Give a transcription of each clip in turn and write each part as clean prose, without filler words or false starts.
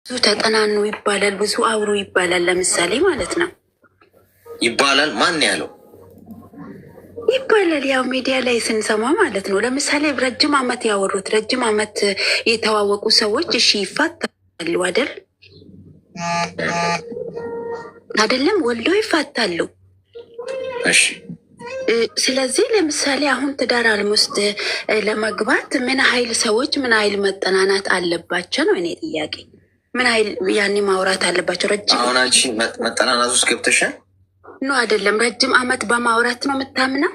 ብዙ ተጠናኑ ይባላል፣ ብዙ አውሩ ይባላል። ለምሳሌ ማለት ነው ይባላል። ማን ያለው ይባላል? ያው ሚዲያ ላይ ስንሰማ ማለት ነው። ለምሳሌ ረጅም ዓመት ያወሩት ረጅም ዓመት የተዋወቁ ሰዎች እሺ ይፋታሉ አይደል? አይደለም ወልደው ይፋታሉ። እሺ ስለዚህ ለምሳሌ አሁን ትዳር ዓለም ውስጥ ለመግባት ምን ኃይል ሰዎች ምን ኃይል መጠናናት አለባቸው ነው እኔ ጥያቄ። ምን ኃይል ያኔ ማውራት አለባቸው? ረጅም አሁን አንቺ መጠናናት ውስጥ ገብተሻል ነው አይደለም? ረጅም ዓመት በማውራት ነው የምታምነው?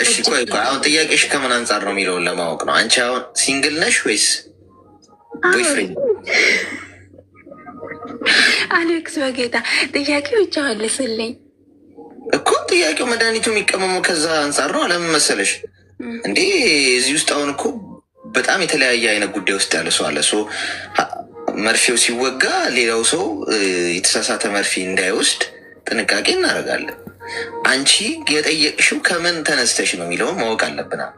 እሺ ቆይ አሁን ጥያቄሽ ከምን አንጻር ነው የሚለውን ለማወቅ ነው። አንቺ አሁን ሲንግል ነሽ ወይስ ቦይፍሬንድ? አሌክስ በጌታ ጥያቄው ይቻዋልስልኝ እኮ ጥያቄው መድኃኒቱ የሚቀመመው ከዛ አንጻር ነው። አለምን መሰለሽ እንዴ እዚህ ውስጥ አሁን እኮ በጣም የተለያየ አይነት ጉዳይ ውስጥ ያለ ሰው አለ። መርፌው ሲወጋ ሌላው ሰው የተሳሳተ መርፌ እንዳይወስድ ጥንቃቄ እናደርጋለን። አንቺ የጠየቅሽው ከምን ተነስተሽ ነው የሚለውን ማወቅ አለብናል።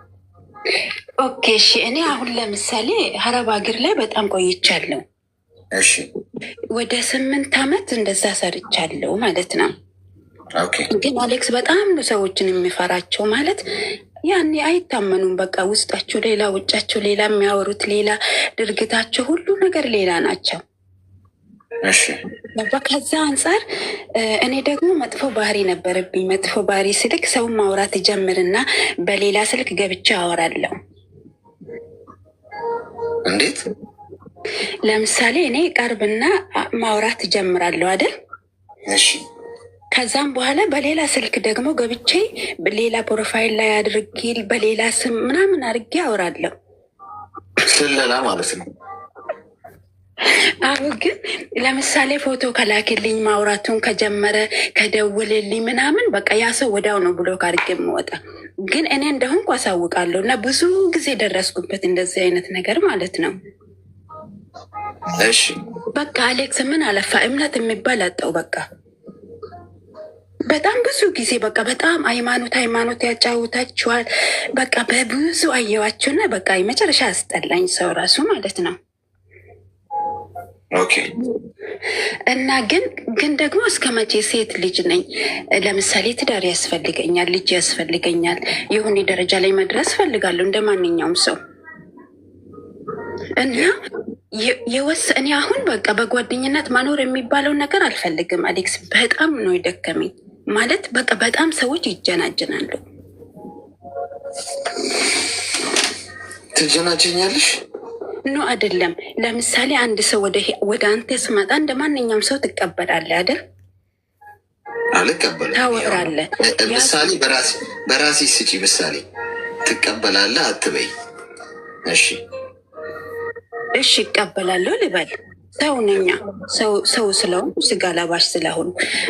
ኦኬ እሺ። እኔ አሁን ለምሳሌ ሀረብ ሀገር ላይ በጣም ቆይቻለሁ። እሺ ወደ 8 ዓመት እንደዛ ሰርቻለሁ ማለት ነው። ኦኬ ግን አሌክስ በጣም ነው ሰዎችን የሚፈራቸው ማለት ያኔ አይታመኑም። በቃ ውስጣቸው ሌላ፣ ውጫቸው ሌላ፣ የሚያወሩት ሌላ፣ ድርጊታቸው ሁሉ ነገር ሌላ ናቸው። እሺ ከዛ አንጻር እኔ ደግሞ መጥፎ ባህሪ ነበረብኝ። መጥፎ ባህሪ ስልክ ሰውን ማውራት ጀምርና በሌላ ስልክ ገብቼ አወራለሁ። እንዴት? ለምሳሌ እኔ ቀርብና ማውራት ጀምራለሁ አይደል? እሺ ከዛም በኋላ በሌላ ስልክ ደግሞ ገብቼ ሌላ ፕሮፋይል ላይ አድርጌ በሌላ ስም ምናምን አድርጌ አወራለሁ። ስለላ ማለት ነው። አሁ ግን ለምሳሌ ፎቶ ከላክልኝ ማውራቱን ከጀመረ ከደውልልኝ ምናምን በቃ ያ ሰው ወዲያው ነው ብሎ ካድርጌ የምወጣ። ግን እኔ እንደሆንኩ አሳውቃለሁ እና ብዙ ጊዜ ደረስኩበት እንደዚህ አይነት ነገር ማለት ነው። እሺ በቃ አሌክስ ምን አለፋ እምነት የሚባል አጣው። በቃ በጣም ብዙ ጊዜ በቃ በጣም ሃይማኖት ያጫውታችኋል። በቃ በብዙ አየዋችሁና በቃ የመጨረሻ አስጠላኝ ሰው ራሱ ማለት ነው። ኦኬ እና ግን ደግሞ እስከ መቼ ሴት ልጅ ነኝ። ለምሳሌ ትዳር ያስፈልገኛል፣ ልጅ ያስፈልገኛል፣ የሆነ ደረጃ ላይ መድረስ ፈልጋለሁ እንደ ማንኛውም ሰው እና እኔ አሁን በቃ በጓደኝነት መኖር የሚባለውን ነገር አልፈልግም አሌክስ። በጣም ነው የደከመኝ ማለት በቃ በጣም ሰዎች ይጀናጀናሉ። ትጀናጀኛለሽ? ኖ አይደለም። ለምሳሌ አንድ ሰው ወደ አንተ ስመጣ እንደ ማንኛውም ሰው ትቀበላለህ አይደል? አልቀበልም። ታወራለህ። ምሳሌ በራሴ ስጪ። ምሳሌ ትቀበላለህ አትበይ። እሺ ይቀበላለሁ ልበል። ሰው ነኛ። ሰው ስለሆኑ ስጋ ለባሽ ስለሆኑ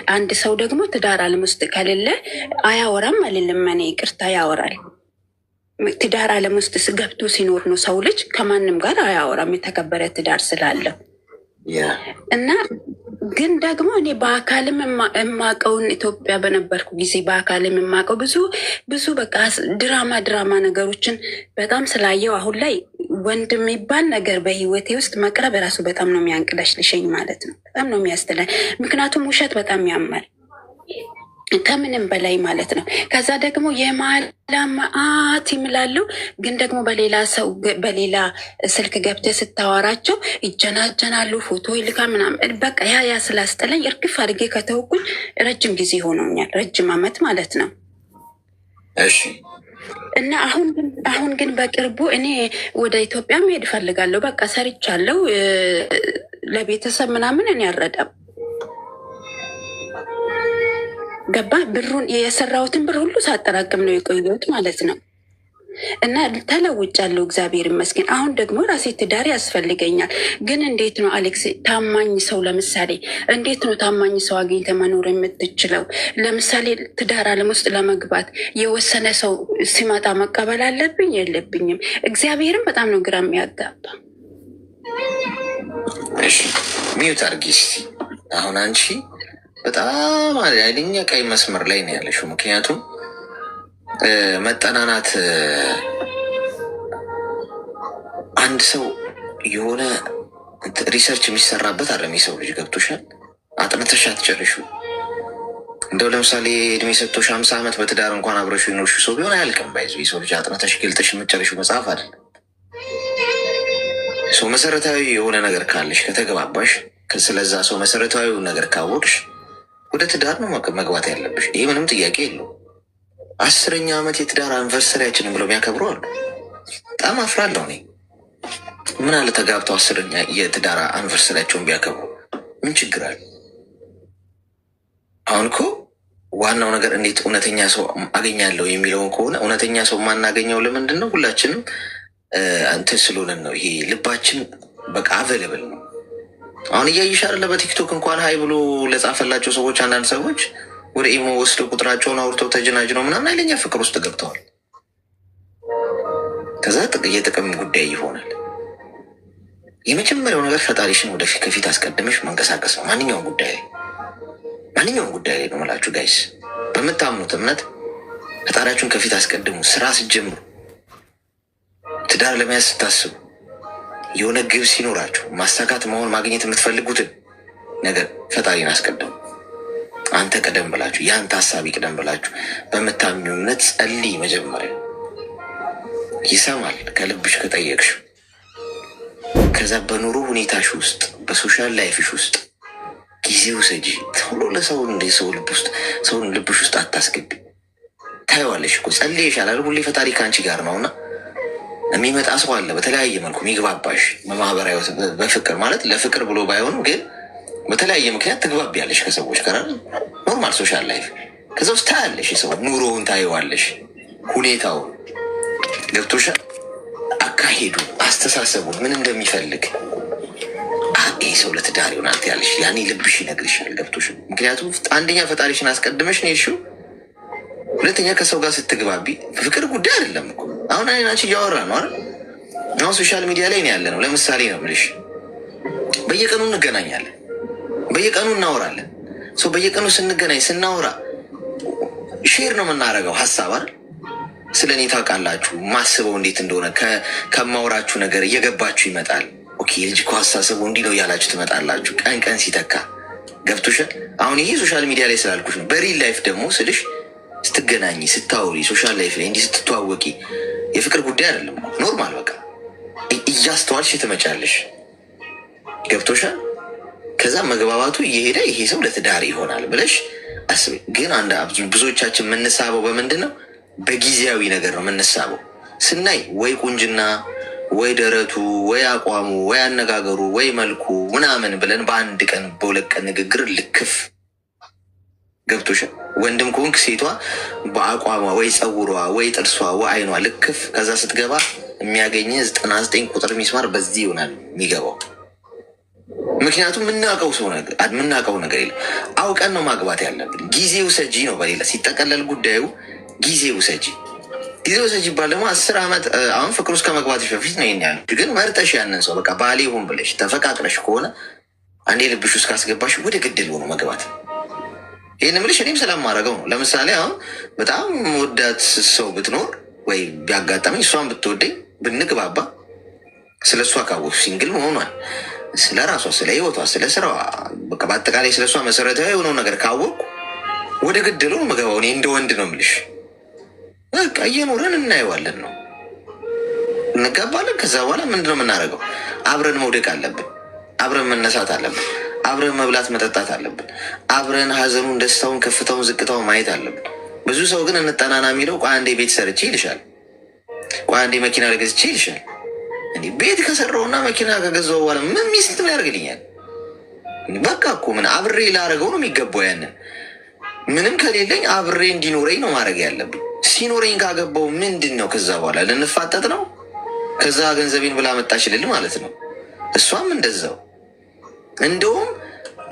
አንድ ሰው ደግሞ ትዳር ዓለም ውስጥ ከሌለ አያወራም አልልም እኔ። ይቅርታ ያወራል። ትዳር ዓለም ውስጥ ገብቶ ሲኖር ነው ሰው ልጅ ከማንም ጋር አያወራም የተከበረ ትዳር ስላለው እና ግን ደግሞ እኔ በአካልም የማውቀውን ኢትዮጵያ በነበርኩ ጊዜ በአካልም የማውቀው ብዙ በቃ ድራማ ነገሮችን በጣም ስላየው አሁን ላይ ወንድ የሚባል ነገር በህይወቴ ውስጥ መቅረብ ራሱ በጣም ነው የሚያንቅለሽልሸኝ ማለት ነው። በጣም ነው የሚያስጠላኝ። ምክንያቱም ውሸት በጣም ያማል ከምንም በላይ ማለት ነው። ከዛ ደግሞ የማላ መዓት ይምላሉ። ግን ደግሞ በሌላ ስልክ ገብተህ ስታወራቸው ይጀናጀናሉ፣ ፎቶ ይልካ ምናምን። በቃ ያ ስላስጠላኝ እርግፍ አድርጌ ከተውኩኝ ረጅም ጊዜ ሆኖኛል፣ ረጅም ዓመት ማለት ነው። እሺ እና አሁን ግን በቅርቡ እኔ ወደ ኢትዮጵያ መሄድ እፈልጋለሁ። በቃ ሰርቻለሁ። ለቤተሰብ ምናምን እኔ አልረዳም። ገባ ብሩን የሰራሁትን ብር ሁሉ ሳጠራቅም ነው የቆየሁት ማለት ነው። እና ተለውጫለሁ፣ እግዚአብሔር ይመስገን። አሁን ደግሞ ራሴ ትዳር ያስፈልገኛል። ግን እንዴት ነው አሌክስ ታማኝ ሰው ለምሳሌ እንዴት ነው ታማኝ ሰው አግኝተ መኖር የምትችለው? ለምሳሌ ትዳር ዓለም ውስጥ ለመግባት የወሰነ ሰው ሲመጣ መቀበል አለብኝ የለብኝም? እግዚአብሔርም በጣም ነው ግራ የሚያጋባ። ሚዩት አድርጊ እስኪ። አሁን አንቺ በጣም ኃይለኛ ቀይ መስመር ላይ ነው ያለሽው። ምክንያቱም መጠናናት አንድ ሰው የሆነ ሪሰርች የሚሰራበት አለም የሰው ልጅ ገብቶሻል። አጥንተሽ አትጨርሹ። እንደው ለምሳሌ እድሜ ሰጥቶሽ 50 ዓመት በትዳር እንኳን አብረሹ ይኖርሽ ሰው ቢሆን አያልቅም። ባይዞ የሰው ልጅ አጥንተሽ ገልጠሽ የምትጨርሹ መጽሐፍ አይደለም። ሰው መሰረታዊ የሆነ ነገር ካለሽ ከተግባባሽ፣ ስለዛ ሰው መሰረታዊ ነገር ካወቅሽ ወደ ትዳር ነው መግባት ያለብሽ። ይህ ምንም ጥያቄ የለው። 10ኛ ዓመት የትዳር አንቨርሰሪያችንን ብለው የሚያከብሩ አሉ። በጣም አፍራለሁ እኔ። ምን አለ ተጋብተው 10ኛ የትዳር አንቨርሰሪያቸውን ቢያከብሩ ምን ችግር አለ? አሁን እኮ ዋናው ነገር እንዴት እውነተኛ ሰው አገኛለሁ የሚለውን ከሆነ እውነተኛ ሰው የማናገኘው ለምንድን ነው? ሁላችንም እንትን ስለሆነን ነው። ይሄ ልባችን በቃ አቬለብል ነው። አሁን እያየሽ አይደለ? በቲክቶክ እንኳን ሀይ ብሎ ለጻፈላቸው ሰዎች አንዳንድ ሰዎች ወደ ኢሞ ወስደው ቁጥራቸውን አውርተው ተጀናጅ ነው ምናምን ኃይለኛ ፍቅር ውስጥ ገብተዋል። ከዛ የጥቅም ጉዳይ ይሆናል። የመጀመሪያው ነገር ፈጣሪሽን ወደፊት ከፊት አስቀድመሽ መንቀሳቀስ ነው። ማንኛውም ጉዳይ ላይ ነው የምላችሁ ጋይስ። በምታምኑት እምነት ፈጣሪያችሁን ከፊት አስቀድሙ። ስራ ስትጀምሩ፣ ትዳር ለመያዝ ስታስቡ፣ የሆነ ግብ ሲኖራችሁ፣ ማሳካት መሆን ማግኘት የምትፈልጉትን ነገር ፈጣሪን አስቀድሙ። አንተ ቀደም ብላችሁ፣ የአንተ ሀሳቢ ቀደም ብላችሁ በምታምኙ እምነት ጸልይ። መጀመሪያ ይሰማል ከልብሽ ከጠየቅሽ። ከዛ በኑሮ ሁኔታሽ ውስጥ በሶሻል ላይፍሽ ውስጥ ጊዜ ውሰጂ። ቶሎ ለሰው እንደ ሰውን ልብሽ ውስጥ አታስገቢ። ታየዋለሽ እኮ ጸልየሻል አይደል? ሁሌ ፈጣሪ ከአንቺ ጋር ነውና የሚመጣ ሰው አለ በተለያየ መልኩ የሚግባባሽ። በማህበራዊ በፍቅር ማለት ለፍቅር ብሎ ባይሆንም ግን በተለያየ ምክንያት ትግባቢያለሽ ከሰዎች ጋር ኖርማል ሶሻል ላይፍ። ከዛ ውስጥ ታያለሽ የሰው ኑሮውን ታየዋለሽ፣ ሁኔታው ገብቶሻል፣ አካሄዱ፣ አስተሳሰቡን ምን እንደሚፈልግ። ይህ ሰው ለትዳር ይሆናል ያለሽ ያኔ ልብሽ ይነግርሻል። ገብቶሽ? ምክንያቱም አንደኛ ፈጣሪሽን አስቀድመሽ ነው የሄድሽው። ሁለተኛ ከሰው ጋር ስትግባቢ ፍቅር ጉዳይ አይደለም እኮ። አሁን አይናችን እያወራ ነው አይደል? አሁን ሶሻል ሚዲያ ላይ ነው ያለ ነው። ለምሳሌ ነው የምልሽ፣ በየቀኑ እንገናኛለን፣ በየቀኑ እናወራለን። ሰው በየቀኑ ስንገናኝ ስናወራ ሼር ነው የምናደርገው ሀሳብ አይደል? ስለ እኔ ታውቃላችሁ፣ ማስበው እንዴት እንደሆነ ከማውራችሁ ነገር እየገባችሁ ይመጣል። ኦኬ ልጅ እኮ አስተሳሰቡ እንዲህ ነው እያላችሁ ትመጣላችሁ። ቀን ቀን ሲተካ ገብቶሻል። አሁን ይሄ ሶሻል ሚዲያ ላይ ስላልኩሽ ነው። በሪል ላይፍ ደግሞ ስልሽ ስትገናኝ ስታወሪ፣ ሶሻል ላይፍ ላይ እንዲህ ስትተዋወቂ የፍቅር ጉዳይ አይደለም። ኖርማል በቃ እያስተዋልሽ ትመጫለሽ። ገብቶሻል። ከዛ መግባባቱ እየሄደ ይሄ ሰው ለትዳር ይሆናል ብለሽ አስቢ። ግን ብዙዎቻችን የምንሳበው በምንድን ነው? በጊዜያዊ ነገር ነው የምንሳበው። ስናይ ወይ ቁንጅና ወይ ደረቱ ወይ አቋሙ ወይ አነጋገሩ ወይ መልኩ ምናምን ብለን በአንድ ቀን በሁለት ቀን ንግግር ልክፍ። ገብቶሻል። ወንድም ከሆንክ ሴቷ በአቋሟ ወይ ፀጉሯ ወይ ጥርሷ ወይ አይኗ ልክፍ። ከዛ ስትገባ የሚያገኘ 99 ቁጥር ሚስማር በዚህ ይሆናል የሚገባው። ምክንያቱም የምናውቀው ነገር የለም። አውቀን ነው ማግባት ያለብን። ጊዜ ውሰጂ ነው በሌላ ሲጠቀለል ጉዳዩ። ጊዜ ውሰጂ ይባል ደግሞ 10 ዓመት አሁን ፍቅር ውስጥ ከመግባትሽ በፊት ነው ይሄን ያለው። ግን መርጠሽ ያንን ሰው በቃ ባሌ ሁን ብለሽ ተፈቃቅረሽ ከሆነ አንዴ ልብሽ ውስጥ ካስገባሽ ወደ ግድል ሆኖ መግባት። ይህን ምልሽ እኔም ስለማደርገው ነው። ለምሳሌ አሁን በጣም ወዳት ሰው ብትኖር ወይ ቢያጋጠመኝ እሷን ብትወደኝ ብንግባባ፣ ስለ እሷ ካወቅሁ ሲንግል መሆኗን፣ ስለ ራሷ፣ ስለ ህይወቷ፣ ስለ ስራዋ፣ በቃ በአጠቃላይ ስለ እሷ መሰረታዊ የሆነው ነገር ካወቅሁ ወደ ግድሉ ነው መገባው። እኔ እንደ ወንድ ነው ምልሽ። በቃ እየኖረን እናየዋለን ነው እንጋባለን። ከዛ በኋላ ምንድነው የምናደርገው? አብረን መውደቅ አለብን፣ አብረን መነሳት አለብን፣ አብረን መብላት መጠጣት አለብን፣ አብረን ሀዘኑን፣ ደስታውን፣ ከፍታውን፣ ዝቅታውን ማየት አለብን። ብዙ ሰው ግን እንጠናና የሚለው ቆይ አንዴ ቤት ሰርቼ ይልሻል፣ ቆይ አንዴ መኪና ገዝቼ ይልሻል። እንዲህ ቤት ከሰራውና መኪና ከገዛው በኋላ ምን ሚስት ምን ያደርግልኛል? በቃ እኮ ምን አብሬ ላደርገው ነው የሚገባው። ያንን ምንም ከሌለኝ አብሬ እንዲኖረኝ ነው ማድረግ ያለብኝ። ሲኖረኝ ካገባው ምንድን ነው? ከዛ በኋላ ልንፋጠጥ ነው? ከዛ ገንዘቤን ብላ መጣችልል ማለት ነው። እሷም እንደዛው። እንደውም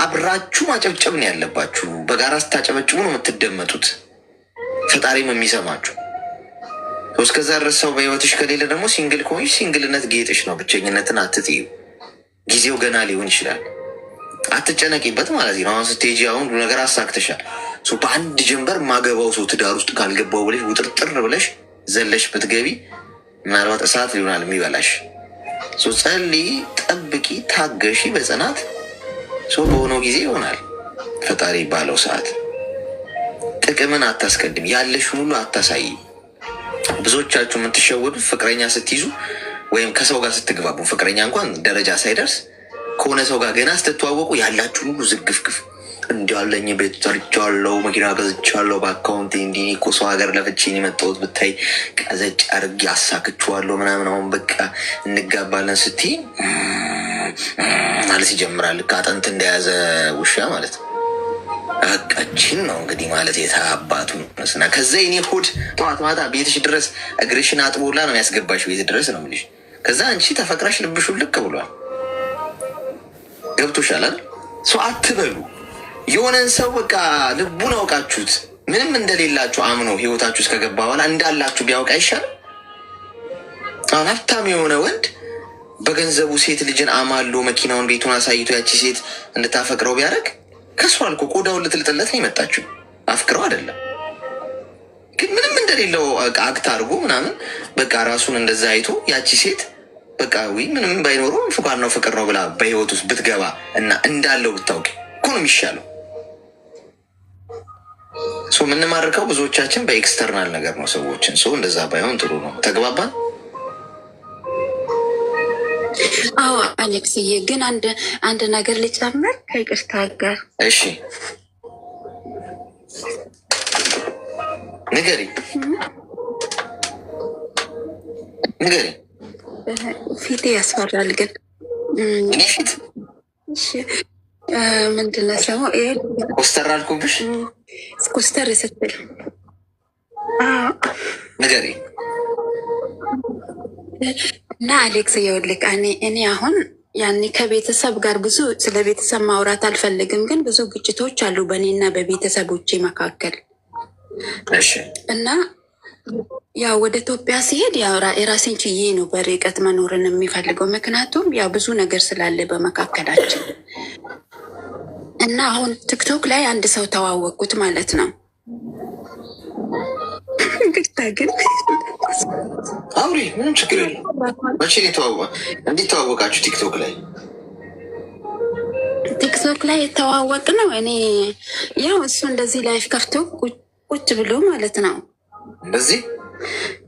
አብራችሁ ማጨብጨብ ነው ያለባችሁ። በጋራ ስታጨበጭቡ ነው የምትደመጡት፣ ፈጣሪም የሚሰማችሁ። እስከዛ ድረስ ሰው በህይወትሽ ከሌለ ደግሞ ሲንግል ከሆንሽ ሲንግልነት ጌጥሽ ነው። ብቸኝነትን አትጥዩ። ጊዜው ገና ሊሆን ይችላል። አትጨነቂበት ማለት ነው። አሁን ስትሄጂ አሁን ነገር አሳክተሻል። በአንድ ጀንበር ማገባው ሰው ትዳር ውስጥ ካልገባው ብለሽ ውጥርጥር ብለሽ ዘለሽ ብትገቢ ምናልባት እሳት ሊሆናል የሚበላሽ። ጸልይ፣ ጠብቂ፣ ታገሺ በጽናት በሆነው ጊዜ ይሆናል። ፈጣሪ ባለው ሰዓት ጥቅምን አታስቀድም፣ ያለሽን ሁሉ አታሳይ። ብዙዎቻችሁ የምትሸወዱት ፍቅረኛ ስትይዙ ወይም ከሰው ጋር ስትግባቡ፣ ፍቅረኛ እንኳን ደረጃ ሳይደርስ ከሆነ ሰው ጋር ገና ስትተዋወቁ ያላችሁን ሁሉ ዝግፍግፍ እንዲያለኝ ቤት ሰርቻለሁ፣ መኪና ገዝቻለሁ፣ በአካውንቴ እንዲህ እኮ ሰው ሀገር ለፍቼን የመጣሁት ብታይ ቀዘጭ አድርጌ አሳክችዋለሁ ምናምን፣ አሁን በቃ እንጋባለን ስትይ ማለት ይጀምራል። ከአጥንት እንደያዘ ውሻ ማለት ነው። በቃችን ነው እንግዲህ ማለት የታባቱ መስና ከዛ የኔ ሆድ ጠዋት ማታ ቤትሽ ድረስ እግርሽን አጥቦላ ነው ያስገባሽ ቤት ድረስ ነው የምልሽ። ከዛ አንቺ ተፈቅራሽ ልብሹ ልክ ብሏል። ገብቶሻል አይደል? ሰው አትበሉ። የሆነን ሰው በቃ ልቡን አውቃችሁት ምንም እንደሌላችሁ አምኖ ህይወታችሁ እስከገባ በኋላ እንዳላችሁ ቢያውቅ አይሻልም? አሁን ሀብታም የሆነ ወንድ በገንዘቡ ሴት ልጅን አማሎ መኪናውን ቤቱን አሳይቶ ያቺ ሴት እንድታፈቅረው ቢያደርግ ከሷ አልኮ ቆዳውን ልትልጥለት ነው የመጣችው። አፍቅረው አይደለም ግን ምንም እንደሌለው አክት አድርጎ ምናምን በቃ ራሱን እንደዛ አይቶ ያቺ ሴት በቃ ምንም ባይኖረው ፍቃድ ነው ፍቅር ነው ብላ በህይወት ውስጥ ብትገባ እና እንዳለው ብታውቅ እኮ ነው የሚሻለው። የምንማርከው ብዙዎቻችን በኤክስተርናል ነገር ነው ሰዎችን። እንደዛ ባይሆን ጥሩ ነው። ተግባባን? አዎ አሌክስዬ፣ ግን አንድ ነገር ልጨምር ከይቅርታ ጋር። እሺ ንገሪ። ፊቴ ያስፈራል ግን እኔ ፊት ምንድን ነው ስሙ? ኮስተር አልኩብሽ። ኮስተር ስትል ንገሪ እና አሌክስ ይኸውልህ፣ እኔ አሁን ያኔ ከቤተሰብ ጋር ብዙ ስለ ቤተሰብ ማውራት አልፈልግም፣ ግን ብዙ ግጭቶች አሉ በእኔና በቤተሰቦቼ መካከል እና ያው ወደ ኢትዮጵያ ሲሄድ ያው የራሴን ችዬ ነው በርቀት መኖርን የሚፈልገው፣ ምክንያቱም ያው ብዙ ነገር ስላለ በመካከላችን እና አሁን ቲክቶክ ላይ አንድ ሰው ተዋወቅኩት ማለት ነው። ግታ ግን አውሪ፣ ምንም ችግር የለም። መቼ እንዴት ተዋወቃችሁ? ቲክቶክ ላይ የተዋወቅ ነው። እኔ ያው እሱ እንደዚህ ላይፍ ከፍቶ ቁጭ ብሎ ማለት ነው እንደዚህ።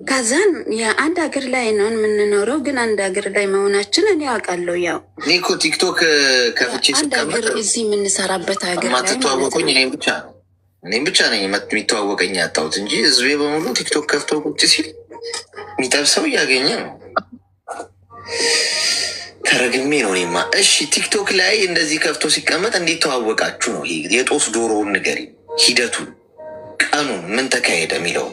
ከዛን የአንድ ሀገር ላይ ነው የምንኖረው፣ ግን አንድ ሀገር ላይ መሆናችን እኔ አውቃለሁ። ያው እኔ እኮ ቲክቶክ ከፍቼ አንድ ሀገር እዚህ የምንሰራበት ሀገር ላይ ማትተዋወቁኝ እኔም ብቻ ነኝ የሚተዋወቀኝ ያጣሁት እንጂ ህዝቤ በሙሉ ቲክቶክ ከፍተው ቁጭ ሲል የሚጠብሰው እያገኘ ነው። ተረግሜ ነው እኔማ። እሺ ቲክቶክ ላይ እንደዚህ ከፍቶ ሲቀመጥ እንዴት ተዋወቃችሁ ነው? ይሄ የጦስ ዶሮውን ንገሪ፣ ሂደቱን፣ ቀኑን፣ ምን ተካሄደ የሚለው።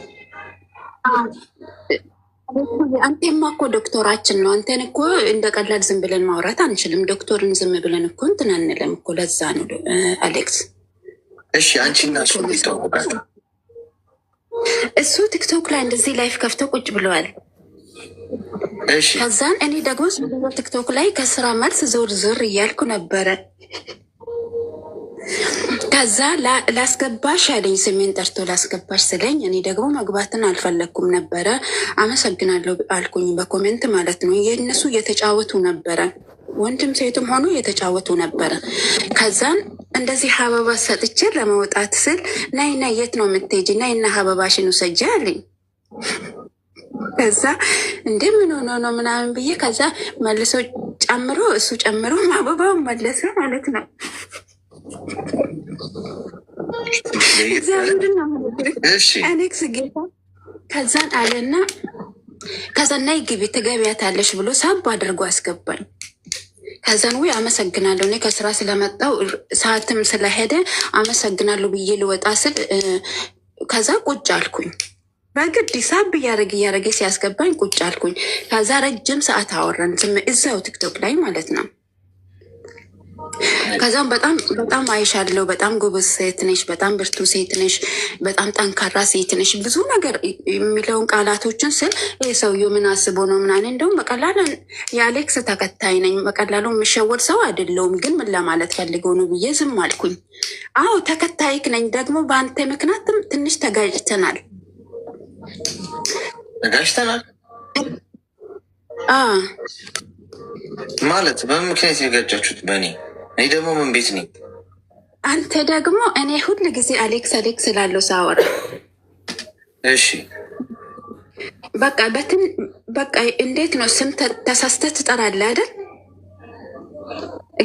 አንቴማ እኮ ዶክተራችን ነው። አንተን እኮ እንደ ቀላል ዝም ብለን ማውራት አንችልም። ዶክተርን ዝም ብለን እኮ እንትን አንልም እኮ። ለዛ ነው አሌክስ። እሺ አንቺ እና እሱ ይታወቃሉ። እሱ ቲክቶክ ላይ እንደዚህ ላይፍ ከፍቶ ቁጭ ብለዋል። ከዛን እኔ ደግሞ ቲክቶክ ላይ ከስራ መልስ ዞር ዞር እያልኩ ነበረ። ከዛ ላስገባሽ አለኝ፣ ስሜን ጠርቶ ላስገባሽ ስለኝ እኔ ደግሞ መግባትን አልፈለግኩም ነበረ። አመሰግናለሁ አልኩኝ በኮሜንት ማለት ነው። የእነሱ እየተጫወቱ ነበረ፣ ወንድም ሴቱም ሆኖ እየተጫወቱ ነበረ። ከዛን እንደዚህ ሀበባ ሰጥቼ ለመውጣት ስል ናይና የት ነው የምትሄጂ? ናይና ሀበባሽን ውሰጂ አለኝ። ከዛ እንደምን ሆኖ ነው ምናምን ብዬ ከዛ መልሶ ጨምሮ እሱ ጨምሮ አበባውን መለሰ ማለት ነው። አሌክስ ጌታ ከዛን አለና ከዛናይ ግቢ ትገቢያታለሽ ብሎ ሳብ አድርጎ አስገባኝ። ከዛን ወይ አመሰግናለሁ እኔ ከስራ ስለመጣው ሰዓትም ስለሄደ አመሰግናለሁ ብዬ ልወጣ ስል ከዛ ቁጭ አልኩኝ። በግድ ሳብ እያረገ ሲያስገባኝ ቁጭ አልኩኝ። ከዛ ረጅም ሰዓት አወራን እዛው ቲክቶክ ላይ ማለት ነው። ከዛም በጣም አይሻለሁ፣ በጣም ጎበዝ ሴት ነሽ፣ በጣም ብርቱ ሴት ነሽ፣ በጣም ጠንካራ ሴት ነሽ፣ ብዙ ነገር የሚለውን ቃላቶችን ስል ይህ ሰውዬው ምን አስቦ ነው ምናምን። እንደውም በቀላሉ የአሌክስ ተከታይ ነኝ፣ በቀላሉ የምሸወድ ሰው አይደለሁም፣ ግን ምን ለማለት ፈልገው ነው ብዬ ዝም አልኩኝ። አዎ ተከታይክ ነኝ፣ ደግሞ በአንተ ምክንያትም ትንሽ ተጋጭተናል። ማለት በምን ምክንያት የጋጫችሁት? እኔ ደግሞ ምን ቤት ነኝ? አንተ ደግሞ እኔ ሁል ጊዜ አሌክስ ስላለው ሳወራ እሺ በቃ እንዴት ነው ስም ተሳስተህ ትጠራለህ አይደል?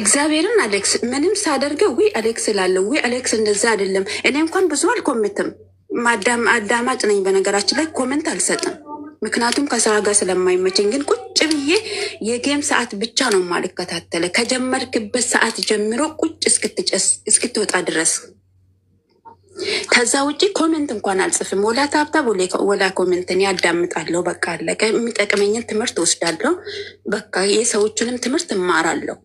እግዚአብሔርን አሌክስ ምንም ሳደርገው አሌክስ እላለሁ። አሌክስ እንደዛ አይደለም። እኔ እንኳን ብዙ አልኮምትም፣ አዳማጭ ነኝ። በነገራችን ላይ ኮመንት አልሰጥም፣ ምክንያቱም ከስራ ጋር ስለማይመቸኝ። ግን ቁጭ ብዬ የጌም ሰዓት ብቻ ነው የማልከታተለ ከጀመርክበት ሰዓት ጀምሮ ቁጭ እስክትወጣ ድረስ። ከዛ ውጭ ኮሜንት እንኳን አልጽፍም። ወላ ታብታብ ወላ ኮሜንትን ያዳምጣለሁ። በቃ አለቀ። የሚጠቅመኝን ትምህርት ወስዳለሁ። በቃ የሰዎችንም ትምህርት እማራለሁ።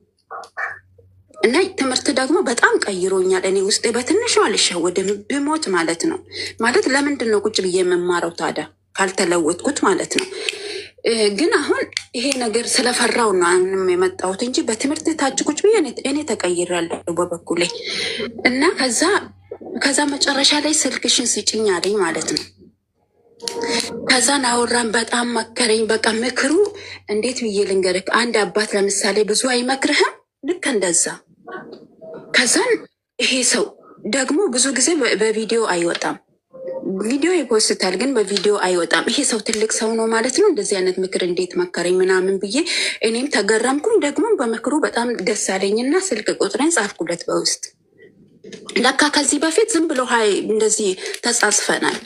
እና ትምህርት ደግሞ በጣም ቀይሮኛል። እኔ ውስጤ በትንሹ አልሸወድም ብሞት ማለት ነው። ማለት ለምንድን ነው ቁጭ ብዬ የምማረው ታዲያ ካልተለወጥኩት ማለት ነው። ግን አሁን ይሄ ነገር ስለፈራው ነው አሁንም የመጣሁት እንጂ በትምህርት ታች ቁጭ ብዬ እኔ ተቀይሬያለሁ በበኩሌ። እና ከዛ መጨረሻ ላይ ስልክሽን ስጭኝ አለኝ ማለት ነው። ከዛን አወራን፣ በጣም መከረኝ። በቃ ምክሩ እንዴት ብዬ ልንገርህ? አንድ አባት ለምሳሌ ብዙ አይመክርህም? ልክ እንደዛ። ከዛን ይሄ ሰው ደግሞ ብዙ ጊዜ በቪዲዮ አይወጣም። ቪዲዮ ይፖስታል ግን በቪዲዮ አይወጣም። ይሄ ሰው ትልቅ ሰው ነው ማለት ነው። እንደዚህ አይነት ምክር እንዴት መከረኝ ምናምን ብዬ እኔም ተገረምኩኝ። ደግሞ በምክሩ በጣም ደስ አለኝና ስልክ ቁጥሬን ጻፍኩለት በውስጥ። ለካ ከዚህ በፊት ዝም ብሎ እንደዚህ ተጻጽፈናል።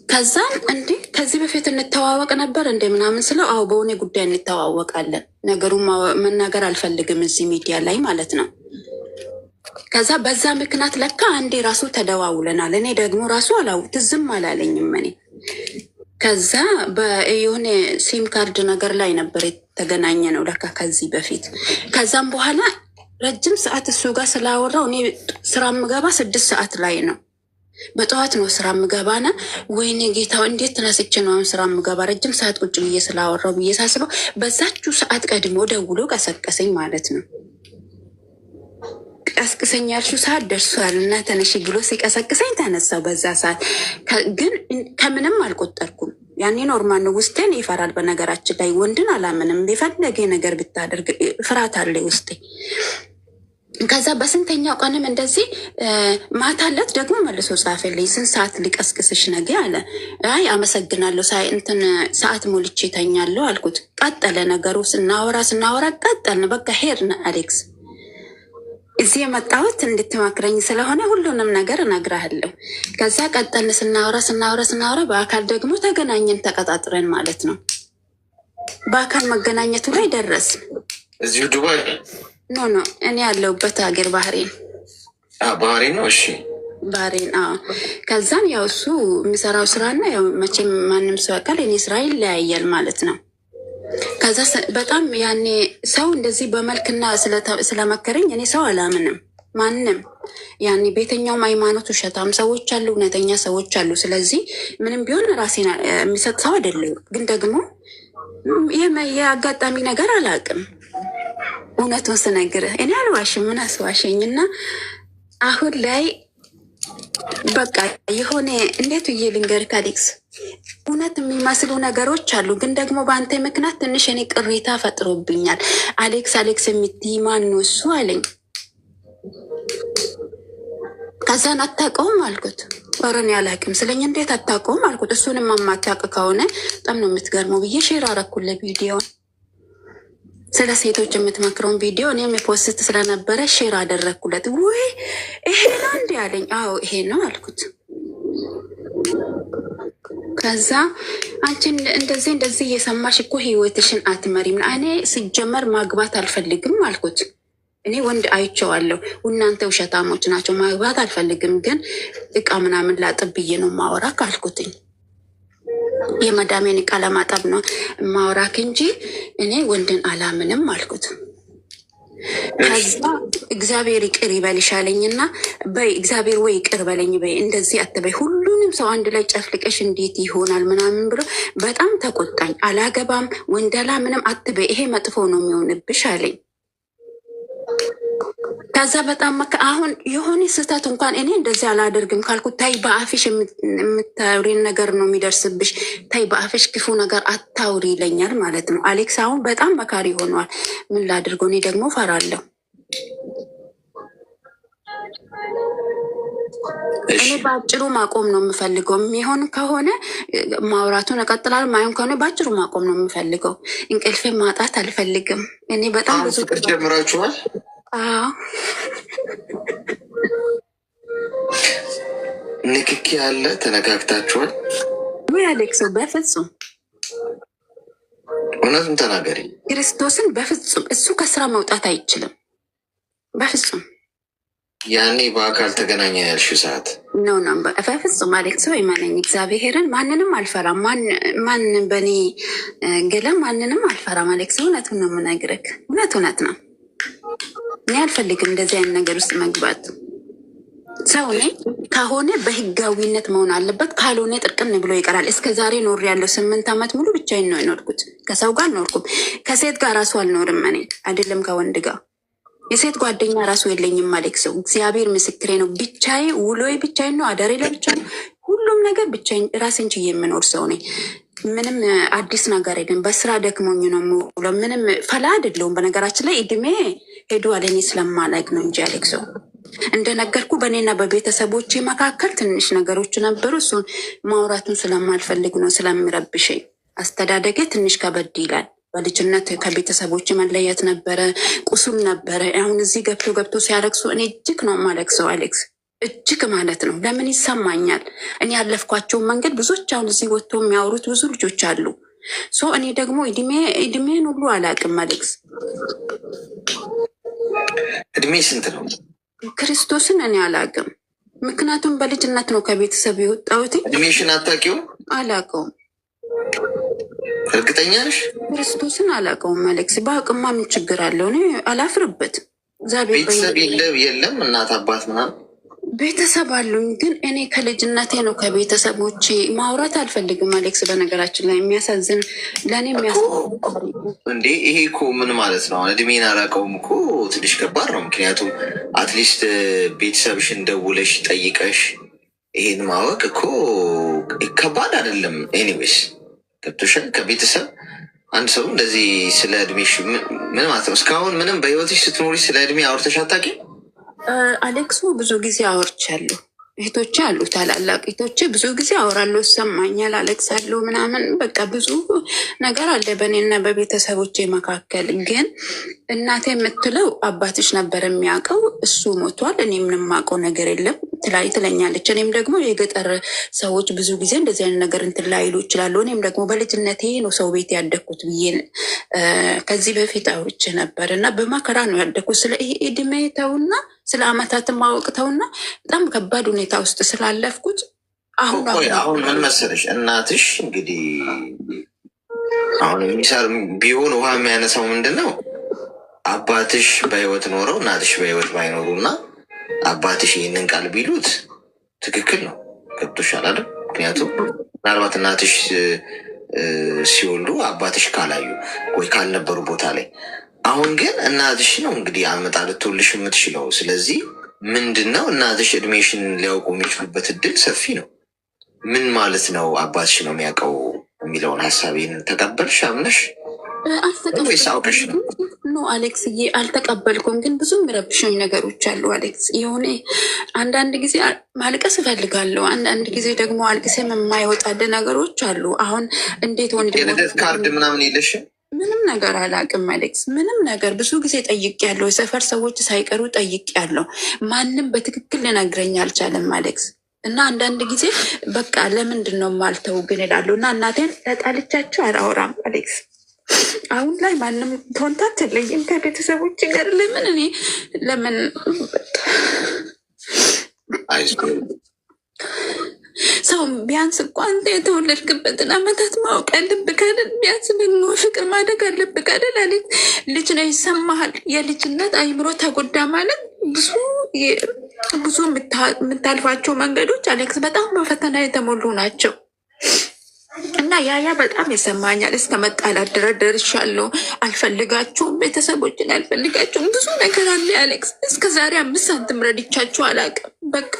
ከዛም እንዴ ከዚህ በፊት እንተዋወቅ ነበር እንደ ምናምን ስለው፣ አዎ በሆነ ጉዳይ እንተዋወቃለን፣ ነገሩን መናገር አልፈልግም እዚህ ሚዲያ ላይ ማለት ነው። ከዛ በዛ ምክንያት ለካ አንዴ ራሱ ተደዋውለናል። እኔ ደግሞ ራሱ ትዝም አላለኝም እኔ። ከዛ የሆነ ሲም ካርድ ነገር ላይ ነበር የተገናኘ ነው ለካ ከዚህ በፊት። ከዛም በኋላ ረጅም ሰዓት እሱ ጋር ስላወራው እኔ ስራ ምገባ 6 ሰዓት ላይ ነው፣ በጠዋት ነው ስራ ምገባና፣ ወይኔ ጌታው እንዴት ተነስቼ ነው አሁን ስራ ምገባ ረጅም ሰዓት ቁጭ ብዬ ስላወራው ብዬ ሳስበው በዛችሁ ሰዓት ቀድሞ ደውሎ ቀሰቀሰኝ ማለት ነው። ቀስቅሰኝ ያልሽው ሰዓት ደርሷል እና ተነሽ ብሎ ሲቀሰቅሰኝ ተነሳው። በዛ ሰዓት ግን ከምንም አልቆጠርኩም። ያኔ ኖርማል ነው። ውስጤን ይፈራል። በነገራችን ላይ ወንድን አላምንም። የፈለገ ነገር ብታደርግ ፍርሃት አለ ውስጤ። ከዛ በስንተኛው ቀንም እንደዚህ ማታለት ደግሞ መልሶ ጻፈልኝ። ስንት ሰዓት ሊቀስቅስሽ ነገ አለ። አይ አመሰግናለሁ እንትን ሰዓት ሞልቼ ተኛለሁ አልኩት። ቀጠለ ነገሩ። ስናወራ ቀጠልን። በቃ ሄድን አሌክስ። እዚህ የመጣሁት እንድትመክረኝ ስለሆነ ሁሉንም ነገር እነግርሃለሁ። ከዛ ቀጠልን። ስናወራ በአካል ደግሞ ተገናኘን፣ ተቀጣጥረን ማለት ነው። በአካል መገናኘቱ ላይ ደረስን። እዚሁ ዱባይ ኖ እኔ ያለሁበት ሀገር ባህሬን። ባህሬን ነው። እሺ ባህሬን። ከዛን ያው እሱ የሚሰራው ስራና ያው መቼም ማንም ሰው ያውቃል የኔ ስራ ይለያያል ማለት ነው። ከዛ በጣም ያኔ ሰው እንደዚህ በመልክና ስለመከረኝ እኔ ሰው አላምንም ማንም። ያኔ ቤተኛውም ሃይማኖት ውሸታም ሰዎች አሉ፣ እውነተኛ ሰዎች አሉ። ስለዚህ ምንም ቢሆን ራሴን የሚሰጥ ሰው አይደለም። ግን ደግሞ የአጋጣሚ ነገር አላውቅም። እውነቱን ስነግርህ እኔ አልዋሽም። ምን አስዋሸኝ? እና አሁን ላይ በቃ የሆነ እንዴት ብዬ ልንገርህ አሌክስ፣ እውነት የሚመስሉ ነገሮች አሉ። ግን ደግሞ በአንተ ምክንያት ትንሽ እኔ ቅሬታ ፈጥሮብኛል። አሌክስ የምትይ ማን ነው እሱ አለኝ። ከዛን አታውቀውም አልኩት። ኧረ እኔ አላውቅም ስለኝ። እንዴት አታውቀውም አልኩት። እሱንም የማታውቅ ከሆነ በጣም ነው የምትገርመው ብዬ ሼር አደረኩለት ቪዲዮን። ስለ ሴቶች የምትመክረውን ቪዲዮ እኔም የፖስት ስለነበረ ሼር አደረግኩለት። ወይ ይሄ ነው እንዲ አለኝ። አዎ ይሄ ነው አልኩት። ከዛ አንቺን እንደዚህ እየሰማሽ እኮ ህይወትሽን አትመሪም። እኔ ሲጀመር ማግባት አልፈልግም አልኩት። እኔ ወንድ አይቼዋለሁ፣ እናንተ ውሸታሞች ናቸው። ማግባት አልፈልግም፣ ግን እቃ ምናምን ላጥብ ብዬ ነው ማወራክ አልኩትኝ። የመዳሜን እቃ ለማጠብ ነው ማውራክ እንጂ እኔ ወንድን አላምንም አልኩት። ከዛ እግዚአብሔር ይቅር ይበልሽ አለኝና፣ በይ እግዚአብሔር ወይ ይቅር በለኝ በይ፣ እንደዚህ አትበይ፣ ሁሉንም ሰው አንድ ላይ ጨፍልቀሽ እንዴት ይሆናል ምናምን ብሎ በጣም ተቆጣኝ። አላገባም ወንደላ ምንም አትበይ፣ ይሄ መጥፎ ነው የሚሆንብሽ አለኝ። ከዛ በጣም አሁን የሆነ ስህተት እንኳን እኔ እንደዚህ አላደርግም ካልኩት ታይ በአፍሽ የምታውሪን ነገር ነው የሚደርስብሽ፣ ታይ በአፍሽ ክፉ ነገር አታውሪ ይለኛል ማለት ነው። አሌክስ አሁን በጣም መካሪ ሆኗል። ምን ላድርገው? እኔ ደግሞ ፈራለሁ። እኔ በአጭሩ ማቆም ነው የምፈልገው። የሚሆን ከሆነ ማውራቱን እቀጥላለሁ፣ ማይሆን ከሆነ በአጭሩ ማቆም ነው የምፈልገው። እንቅልፌን ማጣት አልፈልግም። እኔ በጣም ብዙ ጀምራችኋል። ንክኪ ያለ ተነካክታችኋል ወይ አሌክስ? በፍጹም እውነቱን ተናገሪ። ክርስቶስን በፍጹም እሱ ከስራ መውጣት አይችልም። በፍጹም ያኔ በአካል ተገናኘ ያልሽው ሰዓት ኖ በፍጹም አሌክስ ወይ ማነኝ? እግዚአብሔርን ማንንም አልፈራም። ማን በእኔ ገለም ማንንም አልፈራም አሌክስ። እውነቱን ነው የምነግርህ። እውነት ነው። እኔ አልፈልግም እንደዚህ አይነት ነገር ውስጥ መግባት። ሰው እኔ ከሆነ በህጋዊነት መሆን አለበት፣ ካልሆነ ጥርቅን ብሎ ይቀራል። እስከ ዛሬ ኖር ያለው 8 ዓመት ሙሉ ብቻዬን ነው የኖርኩት። ከሰው ጋር አልኖርኩም። ከሴት ጋር ራሱ አልኖርም። እኔ አይደለም ከወንድ ጋር የሴት ጓደኛ ራሱ የለኝም አሌክስ። እግዚአብሔር ምስክሬ ነው። ብቻዬ ውሎዬ ብቻዬን ነው፣ አዳሬ ለብቻ ነው፣ ሁሉም ነገር ብቻዬን ራሴን ችዬ የምኖር ሰው ነኝ። ምንም አዲስ ነገር የለም። በስራ ደክሞኝ ነው የምውለው። ምንም ፈላ አይደለሁም። በነገራችን ላይ እድሜ ሄዱ አለኔ ስለማላቅ ነው እንጂ አሌክስ፣ እንደነገርኩ በእኔና በቤተሰቦቼ መካከል ትንሽ ነገሮች ነበሩ። እሱን ማውራቱን ስለማልፈልግ ነው፣ ስለሚረብሸኝ። አስተዳደጌ ትንሽ ከበድ ይላል። በልጅነት ከቤተሰቦች መለየት ነበረ፣ ቁስል ነበረ። አሁን እዚህ ገብቶ ሲያለቅሱ እኔ እጅግ ነው የማለቅሰው አሌክስ፣ እጅግ ማለት ነው። ለምን ይሰማኛል? እኔ ያለፍኳቸውን መንገድ ብዙዎች አሁን እዚህ ወጥቶ የሚያወሩት ብዙ ልጆች አሉ። እኔ ደግሞ እድሜን ሁሉ አላውቅም አሌክስ። እድሜ ስንት ነው? ክርስቶስን እኔ አላውቅም። ምክንያቱም በልጅነት ነው ከቤተሰብ የወጣሁት። እድሜሽን አታውቂውም? አላውቀውም። እርግጠኛ ነሽ? ክርስቶስን አላውቀውም አሌክስ። በአቅማ ምን ችግር አለው? እኔ አላፍርበት። ቤተሰብ የለም? እናት አባት ምናምን ቤተሰብ አሉኝ፣ ግን እኔ ከልጅነቴ ነው ከቤተሰቦቼ ማውራት አልፈልግም አሌክስ። በነገራችን ላይ የሚያሳዝን ለእኔ እንዴ ይሄ እኮ ምን ማለት ነው? እድሜን አላውቀውም እኮ ትንሽ ከባድ ነው። ምክንያቱም አትሊስት ቤተሰብሽን ደውለሽ ጠይቀሽ ይሄን ማወቅ እኮ ከባድ አይደለም። ኤኒዌይስ ገብቶሻል። ከቤተሰብ አንድ ሰው እንደዚህ ስለ እድሜሽ ምን ማለት ነው? እስካሁን ምንም በህይወትሽ ስትኖሪ ስለ እድሜ አውርተሽ አታውቂም? አሌክሱ ብዙ ጊዜ አወርቻለሁ። እህቶቼ አሉ፣ ታላላቅ እህቶቼ ብዙ ጊዜ አወራለሁ፣ ይሰማኛል፣ አለቅሳለሁ ምናምን። በቃ ብዙ ነገር አለ በእኔና በቤተሰቦቼ መካከል። ግን እናቴ የምትለው አባትሽ ነበር የሚያውቀው፣ እሱ ሞቷል፣ እኔ ምንም የማውቀው ነገር የለም ትለኛለች። እኔም ደግሞ የገጠር ሰዎች ብዙ ጊዜ እንደዚህ አይነት ነገር እንትን ላይሉ ይችላሉ። እኔም ደግሞ በልጅነቴ ነው ሰው ቤት ያደግኩት ብዬ ከዚህ በፊት አውርቼ ነበር እና በመከራ ነው ያደግኩት። ስለ ይሄ እድሜ ተውና ስለ አመታትን ማወቅ ተውና በጣም ከባድ ሁኔታ ውስጥ ስላለፍኩት አሁን ምን መሰለሽ እናትሽ እንግዲህ አሁን የሚሰር ቢሆን ውሃ የሚያነሳው ምንድን ነው? አባትሽ በህይወት ኖረው እናትሽ በህይወት ባይኖሩ እና አባትሽ ይህንን ቃል ቢሉት ትክክል ነው። ገብቶሻል አይደል? ምክንያቱም ምናልባት እናትሽ ሲወልዱ አባትሽ ካላዩ ወይ ካልነበሩ ቦታ ላይ፣ አሁን ግን እናትሽ ነው እንግዲህ አመጣ ልትወልሽ የምትችለው። ስለዚህ ምንድን ነው እናትሽ እድሜሽን ሊያውቁ የሚችሉበት እድል ሰፊ ነው። ምን ማለት ነው አባትሽ ነው የሚያውቀው የሚለውን ሀሳቤን ተቀበልሽ? አምነሽ ወይስ አውቀሽ ነው? ኖ አሌክስዬ አልተቀበልኩም። ግን ብዙ የሚረብሽኝ ነገሮች አሉ አሌክስ። የሆነ አንዳንድ ጊዜ ማልቀስ እፈልጋለሁ፣ አንዳንድ ጊዜ ደግሞ አልቅሴ የማይወጣል ነገሮች አሉ። አሁን እንዴት የልደት ካርድ ምናምን የለሽም? ምንም ነገር አላውቅም አሌክስ፣ ምንም ነገር። ብዙ ጊዜ ጠይቄያለሁ፣ የሰፈር ሰዎች ሳይቀሩ ጠይቄያለሁ። ማንም በትክክል ልነግረኝ አልቻለም አሌክስ። እና አንዳንድ ጊዜ በቃ ለምንድን ነው የማልተው ግን እላለሁ። እና እናቴን ለጣልቻቸው አላወራም አሌክስ። አሁን ላይ ማንም ኮንታክት የለኝም ከቤተሰቦች ጋር። ለምን ሰው ቢያንስ እኮ አንተ የተወለድክበትን አመታት ማወቅ ያለብህ አይደል? ቢያንስ ደግሞ ፍቅር ማደግ አለብህ አይደል? አሌክስ ልጅ ነው ይሰማሃል። የልጅነት አይምሮ ተጎዳ ማለት ብዙ የምታልፋቸው መንገዶች አሌክስ በጣም በፈተና የተሞሉ ናቸው። እና ያ በጣም ይሰማኛል። እስከ መጣላት ድረስ ደርሻለሁ። አልፈልጋችሁም፣ ቤተሰቦችን አልፈልጋችሁም፣ ብዙ ነገር አለ አሌክስ። እስከ ዛሬ 5 ሳንቲም ረድቻችሁ አላውቅም። በቃ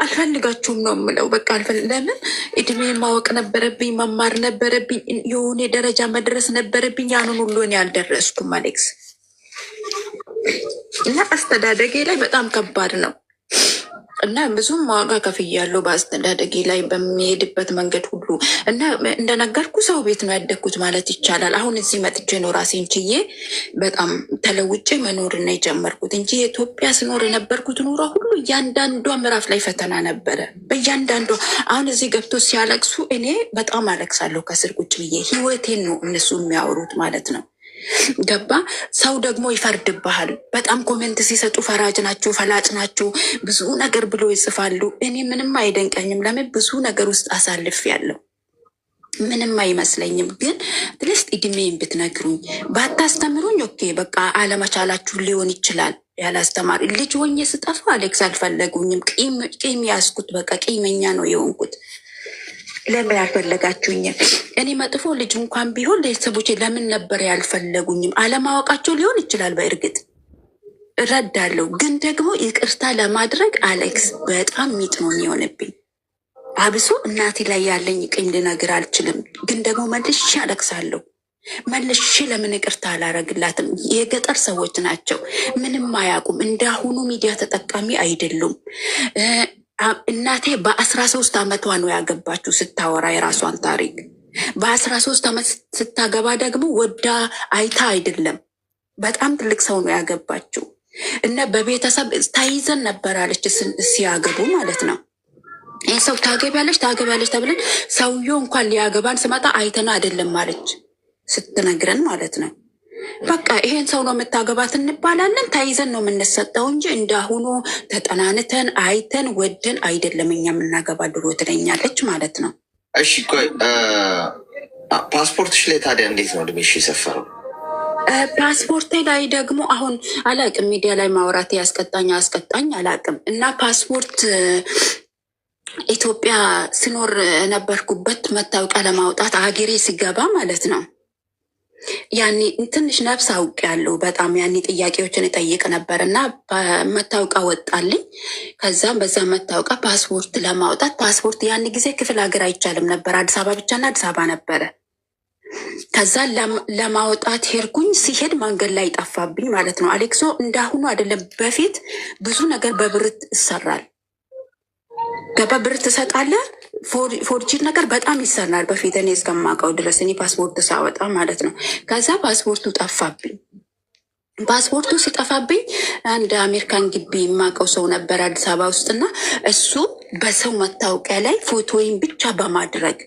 አልፈልጋችሁም ነው የምለው። በቃ ለምን እድሜ ማወቅ ነበረብኝ፣ መማር ነበረብኝ፣ የሆነ ደረጃ መድረስ ነበረብኝ። ያንን ሁሉ እኔ አልደረስኩም አሌክስ። እና አስተዳደጌ ላይ በጣም ከባድ ነው እና ብዙም ዋጋ ከፍያለሁ በአስተዳደጌ ላይ በሚሄድበት መንገድ ሁሉ። እና እንደነገርኩ ሰው ቤት ነው ያደግኩት ማለት ይቻላል። አሁን እዚህ መጥቼ ነው ራሴን ችዬ በጣም ተለውጬ መኖር ነው የጀመርኩት እንጂ የኢትዮጵያ ስኖር የነበርኩት ኑሮ ሁሉ እያንዳንዷ ምዕራፍ ላይ ፈተና ነበረ። በእያንዳንዷ አሁን እዚህ ገብቶ ሲያለቅሱ እኔ በጣም አለቅሳለሁ ከስር ቁጭ ብዬ። ህይወቴን ነው እነሱ የሚያወሩት ማለት ነው። ገባ? ሰው ደግሞ ይፈርድብሃል። በጣም ኮሜንት ሲሰጡ ፈራጅ ናቸው፣ ፈላጭ ናቸው፣ ብዙ ነገር ብሎ ይጽፋሉ። እኔ ምንም አይደንቀኝም። ለምን ብዙ ነገር ውስጥ አሳልፍ ያለው ምንም አይመስለኝም። ግን ትልስት እድሜን ብትነግሩኝ ባታስተምሩኝ ኦኬ በቃ አለመቻላችሁ ሊሆን ይችላል። ያላስተማሪ ልጅ ሆኜ ስጠፋ አሌክስ አልፈለጉኝም። ቂም ያዝኩት። በቃ ቂመኛ ነው የሆንኩት። ለምን ያልፈለጋችሁኝም? እኔ መጥፎ ልጅ እንኳን ቢሆን ቤተሰቦቼ ለምን ነበር ያልፈለጉኝም? አለማወቃቸው ሊሆን ይችላል። በእርግጥ እረዳለሁ። ግን ደግሞ ይቅርታ ለማድረግ አሌክስ በጣም ሚጥ ነው የሚሆንብኝ። አብሶ እናቴ ላይ ያለኝ ቂም ልነግር አልችልም። ግን ደግሞ መልሼ አለቅሳለሁ። መልሼ ለምን ይቅርታ አላረግላትም? የገጠር ሰዎች ናቸው፣ ምንም አያውቁም። እንዳሁኑ ሚዲያ ተጠቃሚ አይደሉም። እናቴ በ13 ዓመቷ ነው ያገባችው። ስታወራ የራሷን ታሪክ በ13 ዓመት ስታገባ ደግሞ ወዳ አይታ አይደለም፣ በጣም ትልቅ ሰው ነው ያገባችው። እና በቤተሰብ ተይዘን ነበር አለች ሲያገቡ ማለት ነው። ይህ ሰው ታገቢያለች ተብለን ሰውየው እንኳን ሊያገባን ስመጣ አይተና አይደለም አለች ስትነግረን ማለት ነው። በቃ ይሄን ሰው ነው የምታገባት እንባላለን። ተይዘን ነው የምንሰጠው እንጂ እንዳሁኑ ተጠናንተን አይተን ወደን አይደለም እኛ የምናገባ። ድሮ ትለኛለች ማለት ነው። እሺ ቆይ ፓስፖርትሽ ላይ ታዲያ እንዴት ነው እድሜሽ የሰፈረው? ፓስፖርቴ ላይ ደግሞ አሁን አላቅም፣ ሚዲያ ላይ ማውራት አስቀጣኝ አላቅም። እና ፓስፖርት ኢትዮጵያ ስኖር ነበርኩበት መታወቂያ ለማውጣት ሀገሬ ሲገባ ማለት ነው። ያኔ ትንሽ ነፍስ አውቅ ያለው በጣም ያኔ ጥያቄዎችን እጠይቅ ነበር እና መታወቂያ ወጣልኝ። ከዛም በዛ መታወቂያ ፓስፖርት ለማውጣት ፓስፖርት ያን ጊዜ ክፍለ ሀገር አይቻልም ነበር፣ አዲስ አበባ ብቻና አዲስ አበባ ነበረ። ከዛ ለማውጣት ሄድኩኝ። ሲሄድ መንገድ ላይ ጠፋብኝ ማለት ነው። አሌክሶ እንዳሁኑ አይደለም። በፊት ብዙ ነገር በብርት ይሰራል። በብር ትሰጣለህ። ፎርጂድ ነገር በጣም ይሰራል በፊት እኔ እስከማውቀው ድረስ እኔ ፓስፖርት ሳወጣ ማለት ነው። ከዛ ፓስፖርቱ ጠፋብኝ። ፓስፖርቱ ሲጠፋብኝ አንድ አሜሪካን ግቢ የማውቀው ሰው ነበር አዲስ አበባ ውስጥና እሱ በሰው መታወቂያ ላይ ፎቶዬን ብቻ በማድረግ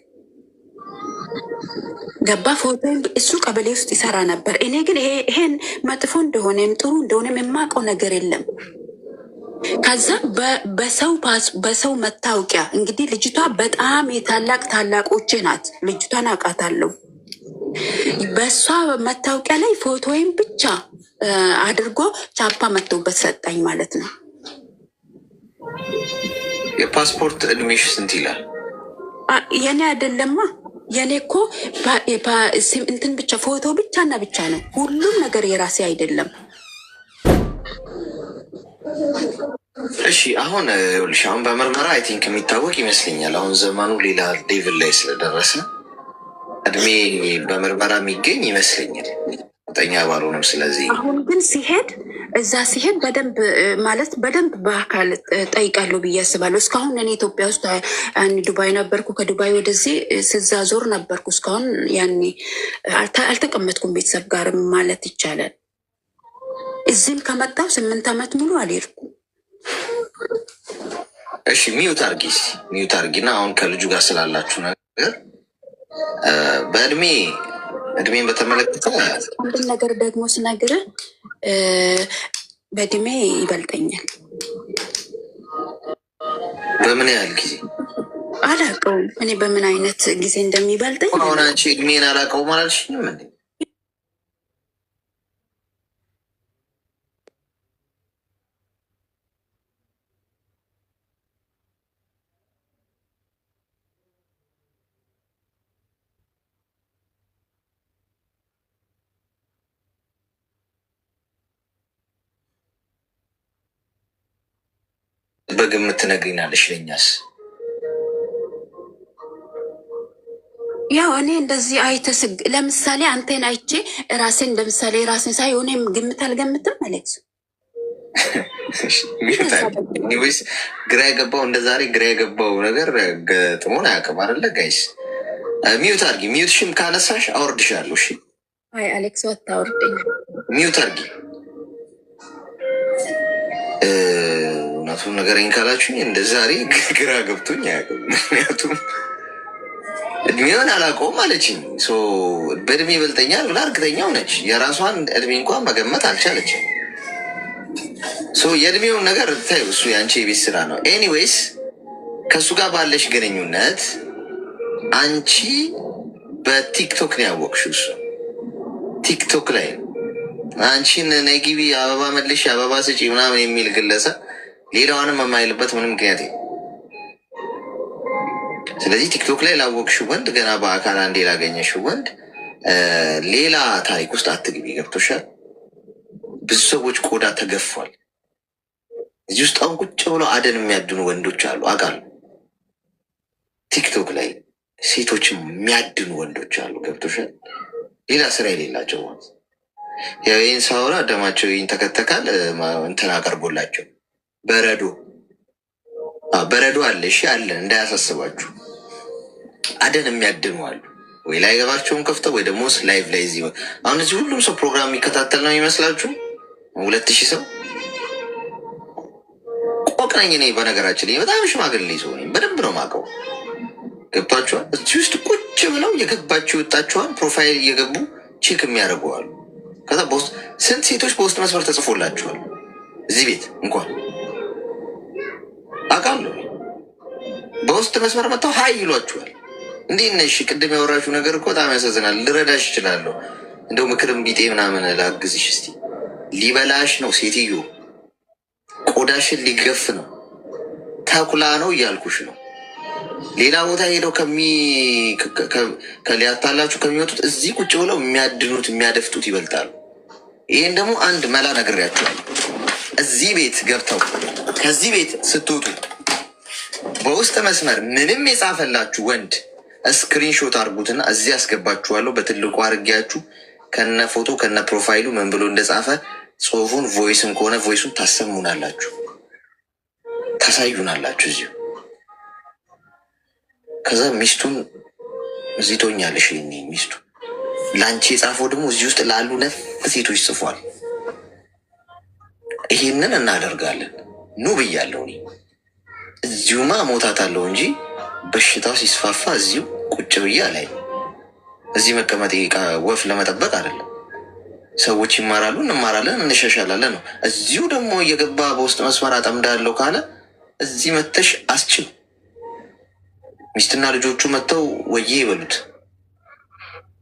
ገባ። ፎቶዬን እሱ ቀበሌ ውስጥ ይሰራ ነበር። እኔ ግን ይሄን መጥፎ እንደሆነም ጥሩ እንደሆነም የማውቀው ነገር የለም። ከዛ በሰው መታወቂያ እንግዲህ ልጅቷ በጣም ታላቆቼ ናት። ልጅቷን አውቃታለሁ። በእሷ መታወቂያ ላይ ፎቶዬን ብቻ አድርጎ ቻፓ መጥቶበት ሰጣኝ ማለት ነው። የፓስፖርት እድሜሽ ስንት ይላል? የኔ አይደለማ። የኔ እኮ እንትን ብቻ ፎቶ ብቻና ብቻ ነው። ሁሉም ነገር የራሴ አይደለም። እሺ አሁን ይኸውልሽ፣ አሁን በምርመራ አይ ቲንክ የሚታወቅ ይመስለኛል። አሁን ዘመኑ ሌላ ሌቭል ላይ ስለደረሰ እድሜ በምርመራ የሚገኝ ይመስለኛል። ጠኛ ባልሆነም። ስለዚህ አሁን ግን እዛ ሲሄድ በደንብ በአካል ጠይቃለሁ ብዬ አስባለሁ። እስካሁን እኔ ኢትዮጵያ ውስጥ ዱባይ ነበርኩ። ከዱባይ ወደዚህ ስዛዞር ነበርኩ። እስካሁን ያኔ አልተቀመጥኩም ቤተሰብ ጋር ማለት ይቻላል። እዚህም ከመጣሁ 8 ዓመት ሙሉ አልሄድኩም። እሺ ሚዩት አርጊና አሁን ከልጁ ጋር ስላላችሁ ነገር እድሜን በተመለከተ አንድን ነገር ደግሞ ስነግርህ በእድሜ ይበልጠኛል። በምን ያህል ጊዜ አላውቀውም። እኔ በምን አይነት ጊዜ እንደሚበልጠኝ አሁን አንቺ እድሜን አላውቀውም አላልሽኝም እንዴ? በግምት ትነግሪናለሽ ለኛስ? ያው እኔ እንደዚህ አይተህ ለምሳሌ አንተን አይቼ ራሴን ለምሳሌ ራሴን ሳይ የሆነ ግምት አልገምትም አሌክስ። ወይስ ግራ የገባው እንደ ዛሬ ግራ የገባው ነገር ገጥሞን አያውቅም አይደለ ጋይስ? ሚዩት አርጊ። ሚዩትሽም ካነሳሽ አወርድሻለሁ። እሺ አይ አሌክስ አታወርደኝ። ሚዩት አርጊ። እውነቱን ነገረኝ ካላችሁኝ እንደ ዛሬ ግራ ገብቶኝ አያውቅም። ምክንያቱም እድሜውን አላውቀውም አለችኝ። በእድሜ ይበልጠኛል ብላ እርግጠኛው ነች። የራሷን እድሜ እንኳን መገመት አልቻለችም። የእድሜውን ነገር ታዩ፣ እሱ የአንቺ የቤት ስራ ነው። ኤኒዌይስ ከእሱ ጋር ባለሽ ግንኙነት አንቺ በቲክቶክ ነው ያወቅሽው። እሱ ቲክቶክ ላይ አንቺን ነይ ግቢ አበባ መልሽ አበባ ስጪ ምናምን የሚል ግለሰብ ሌላዋንም የማይልበት ምንም ምክንያት። ስለዚህ ቲክቶክ ላይ ላወቅሽው ወንድ ገና በአካል አንዴ ላገኘሽው ወንድ ሌላ ታሪክ ውስጥ አትግቢ። ገብቶሻል? ብዙ ሰዎች ቆዳ ተገፏል። እዚህ ውስጥ አሁን ቁጭ ብለው አደን የሚያድኑ ወንዶች አሉ አውቃለሁ። ቲክቶክ ላይ ሴቶችም የሚያድኑ ወንዶች አሉ። ገብቶሻል? ሌላ ስራ የሌላቸው ማለት ያው ይህን ሳወራ ደማቸው ይንተከተካል። እንትን አቀርቦላቸው በረዶ አለ። እሺ አለ፣ እንዳያሳስባችሁ። አደን የሚያድኑ አሉ። ወይ ላይ ገባቸውን ከፍተው ወይ ደግሞ ላይቭ ላይ እዚህ አሁን እዚህ ሁሉም ሰው ፕሮግራም የሚከታተል ነው ይመስላችሁ? 2000 ሰው ቆቅ ነኝ እኔ። በነገራችን ላይ በጣም ሽማግሌ ሰው ነኝ። በደንብ ነው የማውቀው። ገብቷችኋል? እዚህ ውስጥ ቁጭ ብለው የገባችሁ የወጣችኋል ፕሮፋይል እየገቡ ቼክ የሚያደርጉ አሉ። ከዛ በውስጥ ስንት ሴቶች በውስጥ መስመር ተጽፎላችኋል እዚህ ቤት እንኳን አውቃለሁ። በውስጥ መስመር መጥተው ሀይ ይሏችኋል። እንዴት ነሽ? ቅድም ያወራችሁ ነገር እኮ በጣም ያሳዝናል። ልረዳሽ እችላለሁ፣ እንደው ምክርም ቢጤ ምናምን ላግዝሽ። እስቲ ሊበላሽ ነው ሴትዮ፣ ቆዳሽን ሊገፍ ነው፣ ተኩላ ነው እያልኩሽ ነው። ሌላ ቦታ ሄደው ሊያታላችሁ ከሚወጡት እዚህ ቁጭ ብለው የሚያድኑት የሚያደፍጡት ይበልጣሉ። ይህን ደግሞ አንድ መላ ነግሬያችኋለሁ። እዚህ ቤት ገብተው ከዚህ ቤት ስትወጡ በውስጥ መስመር ምንም የጻፈላችሁ ወንድ ስክሪንሾት አርጉትና እዚህ ያስገባችኋለሁ። በትልቁ አርጊያችሁ ከነ ፎቶ ከነ ፕሮፋይሉ ምን ብሎ እንደጻፈ ጽሁፉን፣ ቮይስም ከሆነ ቮይሱን ታሰሙናላችሁ፣ ታሳዩናላችሁ እዚሁ። ከዛ ሚስቱን እዚህ ትሆኛለሽ። ሚስቱ ለአንቺ የጻፈው ደግሞ እዚህ ውስጥ ላሉ ነፍ ሴቶች ጽፏል። ይሄንን እናደርጋለን ኑ ብያለሁ እኔ። እዚሁማ ሞታታለሁ እንጂ በሽታው ሲስፋፋ እዚሁ ቁጭ ብዬ ላይ እዚህ መቀመጥ ወፍ ለመጠበቅ አይደለም። ሰዎች ይማራሉ፣ እንማራለን፣ እንሻሻላለን ነው። እዚሁ ደግሞ እየገባ በውስጥ መስመር አጠምዳለሁ ካለ እዚህ መተሽ አስችል። ሚስትና ልጆቹ መጥተው ወዬ ይበሉት።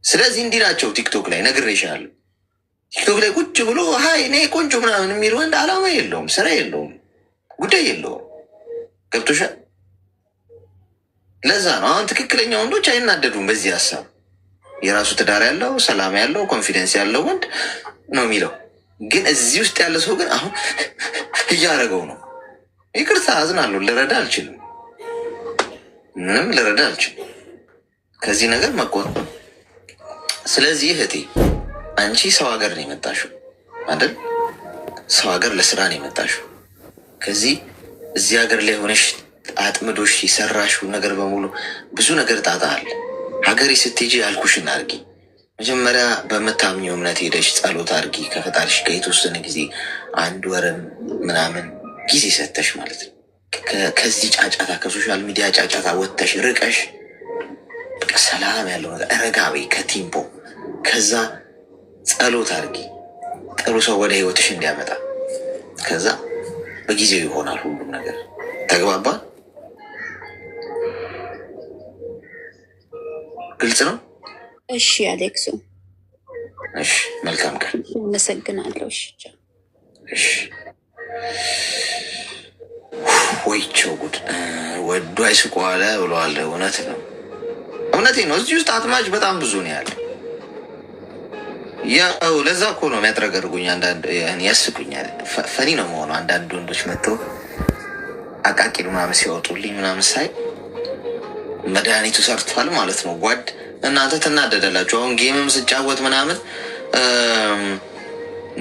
ስለዚህ እንዲህ ናቸው። ቲክቶክ ላይ ነግሬሻለሁ። ቲክቶክ ላይ ቁጭ ብሎ ሀይ እኔ ቆንጆ ምናምን የሚል ወንድ አላማ የለውም፣ ስራ የለውም፣ ጉዳይ የለውም። ገብቶሻል? ለዛ ነው አሁን ትክክለኛ ወንዶች አይናደዱም በዚህ ሀሳብ። የራሱ ትዳር ያለው ሰላም ያለው ኮንፊደንስ ያለው ወንድ ነው የሚለው። ግን እዚህ ውስጥ ያለ ሰው ግን አሁን እያደረገው ነው። ይቅርታ አዝናለሁ፣ ልረዳ አልችልም፣ ምንም ልረዳ አልችልም ከዚህ ነገር መቆጥ። ስለዚህ እህቴ አንቺ ሰው ሀገር ነው የመጣሽው አይደል? ሰው ሀገር ለስራ ነው የመጣሽው። እዚህ ሀገር ላይ ሆነሽ አጥምዶሽ የሰራሽው ነገር በሙሉ ብዙ ነገር ጣጣ አለ። ሀገሬ ስትሄጂ ያልኩሽን አርጊ። መጀመሪያ በምታምኚው እምነት ሄደሽ ጸሎት አርጊ ከፈጣሪሽ ጋር የተወሰነ ጊዜ 1 ወርም ምናምን ጊዜ ሰተሽ ማለት ነው። ከዚህ ጫጫታ ከሶሻል ሚዲያ ጫጫታ ወጥተሽ ርቀሽ በቃ ሰላም ያለው ነገር ረጋቤ ከቲምፖ ከዛ ጸሎት አርጊ ጥሩ ሰው ወደ ህይወትሽ እንዲያመጣ። ከዛ በጊዜው ይሆናል ሁሉም ነገር። ተግባባን? ግልጽ ነው? እሺ አሌክሱ። እሺ መልካም ቀን። አመሰግናለሁ። እሺ ወይቸው ጉድ ወዱ አይስቁ አለ ብለዋል። እውነት ነው፣ እውነቴ ነው። እዚህ ውስጥ አጥማጅ በጣም ብዙ ነው ያለ። ያው ለዛ እኮ ነው የሚያጥረገርጉኝ። አንዳንድ ያስቁኛል። ፈኒ ነው መሆኑ። አንዳንድ ወንዶች መጥተው አቃቂር ምናምን ሲያወጡልኝ ምናምን ሳይ መድኃኒቱ ሰርቷል ማለት ነው። ጓድ እናንተ ትናደዳላችሁ። አሁን ጌምም ስጫወት ምናምን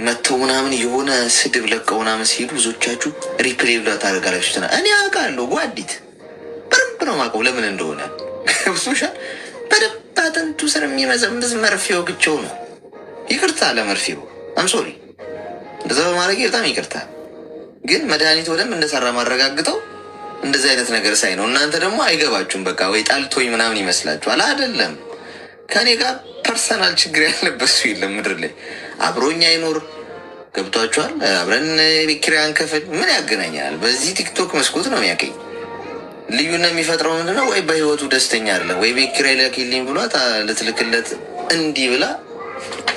መተው ምናምን የሆነ ስድብ ለቀው ምናምን ሲሄዱ ብዙዎቻችሁ ሪፕሌይ ብላ ታደርጋላችሁ። እኔ አውቃለሁ ጓዲት በደንብ ነው የማውቀው ለምን እንደሆነ ገብቶሻል። በደንብ አጥንቱ ስር የሚመዘምዝ መርፌው ግቸው ነው። ይቅርታ ለመርፌው አምሶሪ እንደዛ በማድረግ በጣም ይቅርታ። ግን መድኃኒት ወደም እንደሰራ ማረጋግጠው እንደዚህ አይነት ነገር ሳይ ነው። እናንተ ደግሞ አይገባችሁም። በቃ ወይ ጣልቶኝ ምናምን ይመስላችኋል። አይደለም ከኔ ጋር ፐርሰናል ችግር ያለበት ሰው የለም ምድር ላይ አብሮኛ አይኖር። ገብቷችኋል። አብረን ቤት ኪራይ አንከፍል። ምን ያገናኛል? በዚህ ቲክቶክ መስኮት ነው የሚያገኝ። ልዩነት የሚፈጥረው ምንድነው? ወይ በህይወቱ ደስተኛ አይደለም፣ ወይ ቤት ኪራይ ላኪልኝ ብሏት ልትልክለት እንዲህ ብላ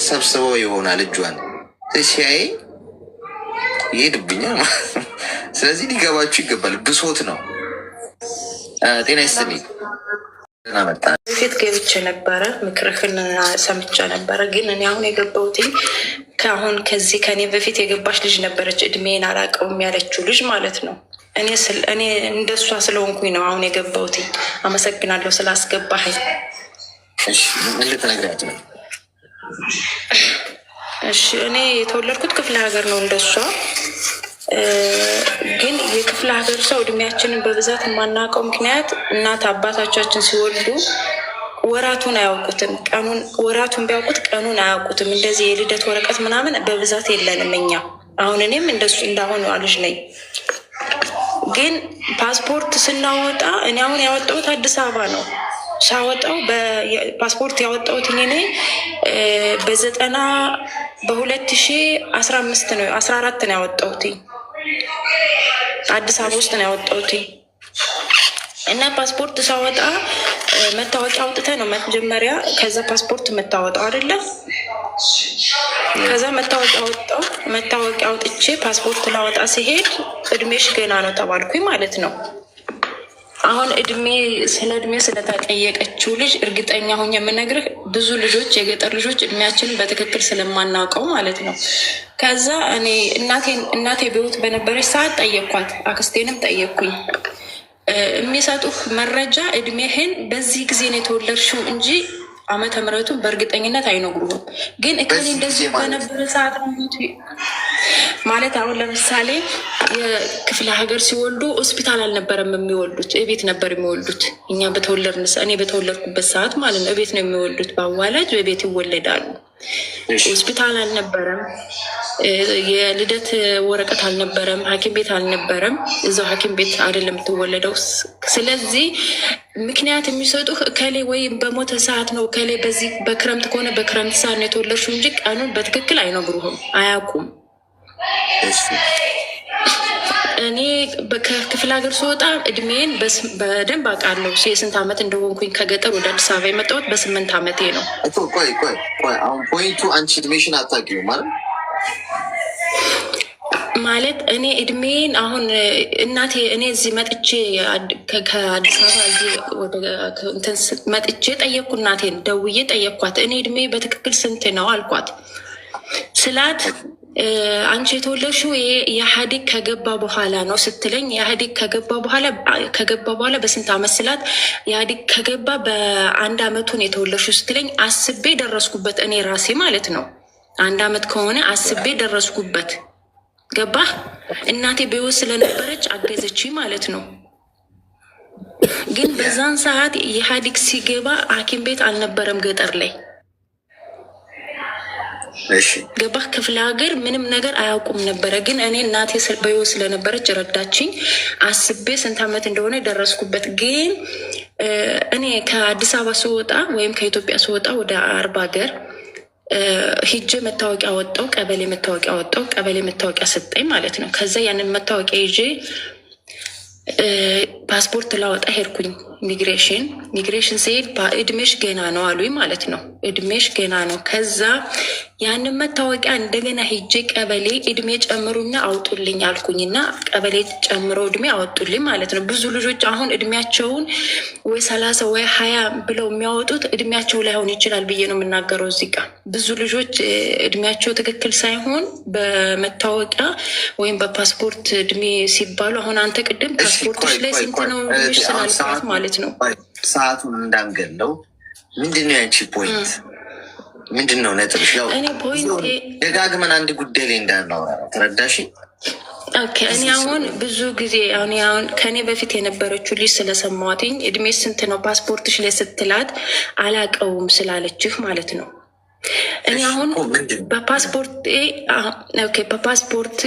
ሰብስበው ይሆናል እጇን ሲያይ ይሄድብኛል ማለት ነው። ስለዚህ ሊገባችሁ ይገባል። ብሶት ነው። ጤና ይስጥልኝ። በፊት ገብቼ ነበረ፣ ምክርህን ሰምቼ ነበረ። ግን እኔ አሁን የገባሁት ከአሁን ከዚህ ከኔ በፊት የገባች ልጅ ነበረች፣ እድሜን አላውቀውም ያለችው ልጅ ማለት ነው። እኔ እንደሷ ስለሆንኩኝ ነው አሁን የገባሁት። አመሰግናለሁ ስላስገባኸኝ። እሺ እኔ የተወለድኩት ክፍለ ሀገር ነው እንደሷ። ግን የክፍለ ሀገር ሰው እድሜያችንን በብዛት የማናውቀው ምክንያት እናት አባቶቻችን ሲወልዱ ወራቱን አያውቁትም። ቀኑን ወራቱን ቢያውቁት ቀኑን አያውቁትም። እንደዚህ የልደት ወረቀት ምናምን በብዛት የለንም እኛ። አሁን እኔም እንደሱ እንዳሁን ልጅ ነኝ። ግን ፓስፖርት ስናወጣ እኔ አሁን ያወጣሁት አዲስ አበባ ነው። ሳወጣው ፓስፖርት ያወጣሁት እኔ በ2015 ነው 14 ነው ያወጣሁት። አዲስ አበባ ውስጥ ነው ያወጣሁት። እና ፓስፖርት ሳወጣ መታወቂያ አውጥተህ ነው መጀመሪያ። ከዛ ፓስፖርት መታወጣው አይደለ? ከዛ መታወቂያ አውጥቼ ፓስፖርት ላወጣ ሲሄድ እድሜሽ ገና ነው ተባልኩኝ ማለት ነው። አሁን ስለ እድሜ ስለተጠየቀችው ልጅ እርግጠኛ ሆኜ የምነግርህ ብዙ ልጆች የገጠር ልጆች እድሜያችንን በትክክል ስለማናውቀው ማለት ነው። ከዛ እኔ እናቴ በሕይወት በነበረች ሰዓት ጠየቅኳት፣ አክስቴንም ጠየቅኩኝ። የሚሰጡህ መረጃ እድሜህን በዚህ ጊዜ ነው የተወለድሽው እንጂ ዓመተ ምሕረቱን በእርግጠኝነት አይነግሩህም። ግን እከሌ እንደዚህ በነበረ ሰዓት ነው ማለት። አሁን ለምሳሌ የክፍለ ሀገር ሲወልዱ ሆስፒታል አልነበረም የሚወልዱት፣ እቤት ነበር የሚወልዱት። እኔ በተወለድኩበት ሰዓት ማለት ነው እቤት ነው የሚወልዱት። በአዋላጅ በቤት ይወለዳሉ። ሆስፒታል አልነበረም፣ የልደት ወረቀት አልነበረም፣ ሐኪም ቤት አልነበረም። እዛው ሐኪም ቤት አይደለም የምትወለደው። ስለዚህ ምክንያት የሚሰጡህ እከሌ ወይም በሞተ ሰዓት ነው፣ እከሌ በዚህ በክረምት ከሆነ በክረምት ሰዓት ነው የተወለድሽው እንጂ ቀኑን በትክክል አይነግሩህም፣ አያውቁም። እኔ ከክፍለ ሀገር ስወጣ እድሜን በደንብ አውቃለሁ። የስንት ዓመት እንደሆንኩኝ ከገጠር ወደ አዲስ አበባ የመጣሁት በ8 ዓመቴ ነው። ቆይ አሁን ፖይንቱ አንቺ እድሜሽን አታውቂውም ማለት እኔ እድሜን አሁን እናቴ እኔ እዚህ መጥቼ ከአዲስ አበባ እዚህ መጥቼ ጠየቅኩ፣ እናቴን ደውዬ ጠየቅኳት። እኔ እድሜ በትክክል ስንት ነው አልኳት። ስላት አንቺ የተወለድሽው የኢህአዴግ ከገባ በኋላ ነው ስትለኝ፣ ኢህአዴግ ከገባ በኋላ በስንት ዓመት ስላት፣ ኢህአዴግ ከገባ በ1 ዓመቱን የተወለድሽው ስትለኝ አስቤ ደረስኩበት። እኔ ራሴ ማለት ነው 1 ዓመት ከሆነ አስቤ ደረስኩበት። ገባህ? እናቴ በሕይወት ስለነበረች አገዘች ማለት ነው። ግን በዛን ሰዓት ኢህአዴግ ሲገባ ሐኪም ቤት አልነበረም ገጠር ላይ። ገባህ? ክፍለ ሀገር ምንም ነገር አያውቁም ነበረ። ግን እኔ እናቴ በሕይወት ስለነበረች ረዳችኝ። አስቤ ስንት ዓመት እንደሆነ ደረስኩበት። ግን እኔ ከአዲስ አበባ ስወጣ ወይም ከኢትዮጵያ ስወጣ ወደ አርባ ሀገር ሂጄ መታወቂያ ወጣው፣ ቀበሌ መታወቂያ ወጣው፣ ቀበሌ መታወቂያ ሰጠኝ ማለት ነው። ከዛ ያንን መታወቂያ ይዤ ፓስፖርት ላወጣ ሄድኩኝ። ሚግሬሽን ሲሄድ እድሜሽ ገና ነው አሉኝ ማለት ነው። እድሜሽ ገና ነው። ከዛ ያንን መታወቂያ እንደገና ሄጄ ቀበሌ እድሜ ጨምሩና አውጡልኝ አልኩኝና ቀበሌ ጨምሮ እድሜ አወጡልኝ ማለት ነው። ብዙ ልጆች አሁን እድሜያቸውን ወይ 30 ወይ 20 ብለው የሚያወጡት እድሜያቸው ላይሆን ይችላል ብዬ ነው የምናገረው። እዚህ ጋር ብዙ ልጆች እድሜያቸው ትክክል ሳይሆን በመታወቂያ ወይም በፓስፖርት እድሜ ሲባሉ አሁን አንተ ቅድም ፓስፖርቶች ላይ ስንት ነው እድሜሽ ስላልኳት ማለት ነው። ሰዓቱን እንዳንገለው ምንድነው ያንቺ ፖይንት? ምንድን ነው ነጥብሽ? ያው ደጋግመን አንድ ጉዳይ ላይ እንዳናወራ ነው። ተረዳሽ? እኔ አሁን ብዙ ጊዜ አሁን ከኔ በፊት የነበረችው ልጅ ስለሰማትኝ እድሜ ስንት ነው ፓስፖርትሽ ላይ ስትላት አላቀውም ስላለችህ ማለት ነው። እኔ አሁን ፓስፖርት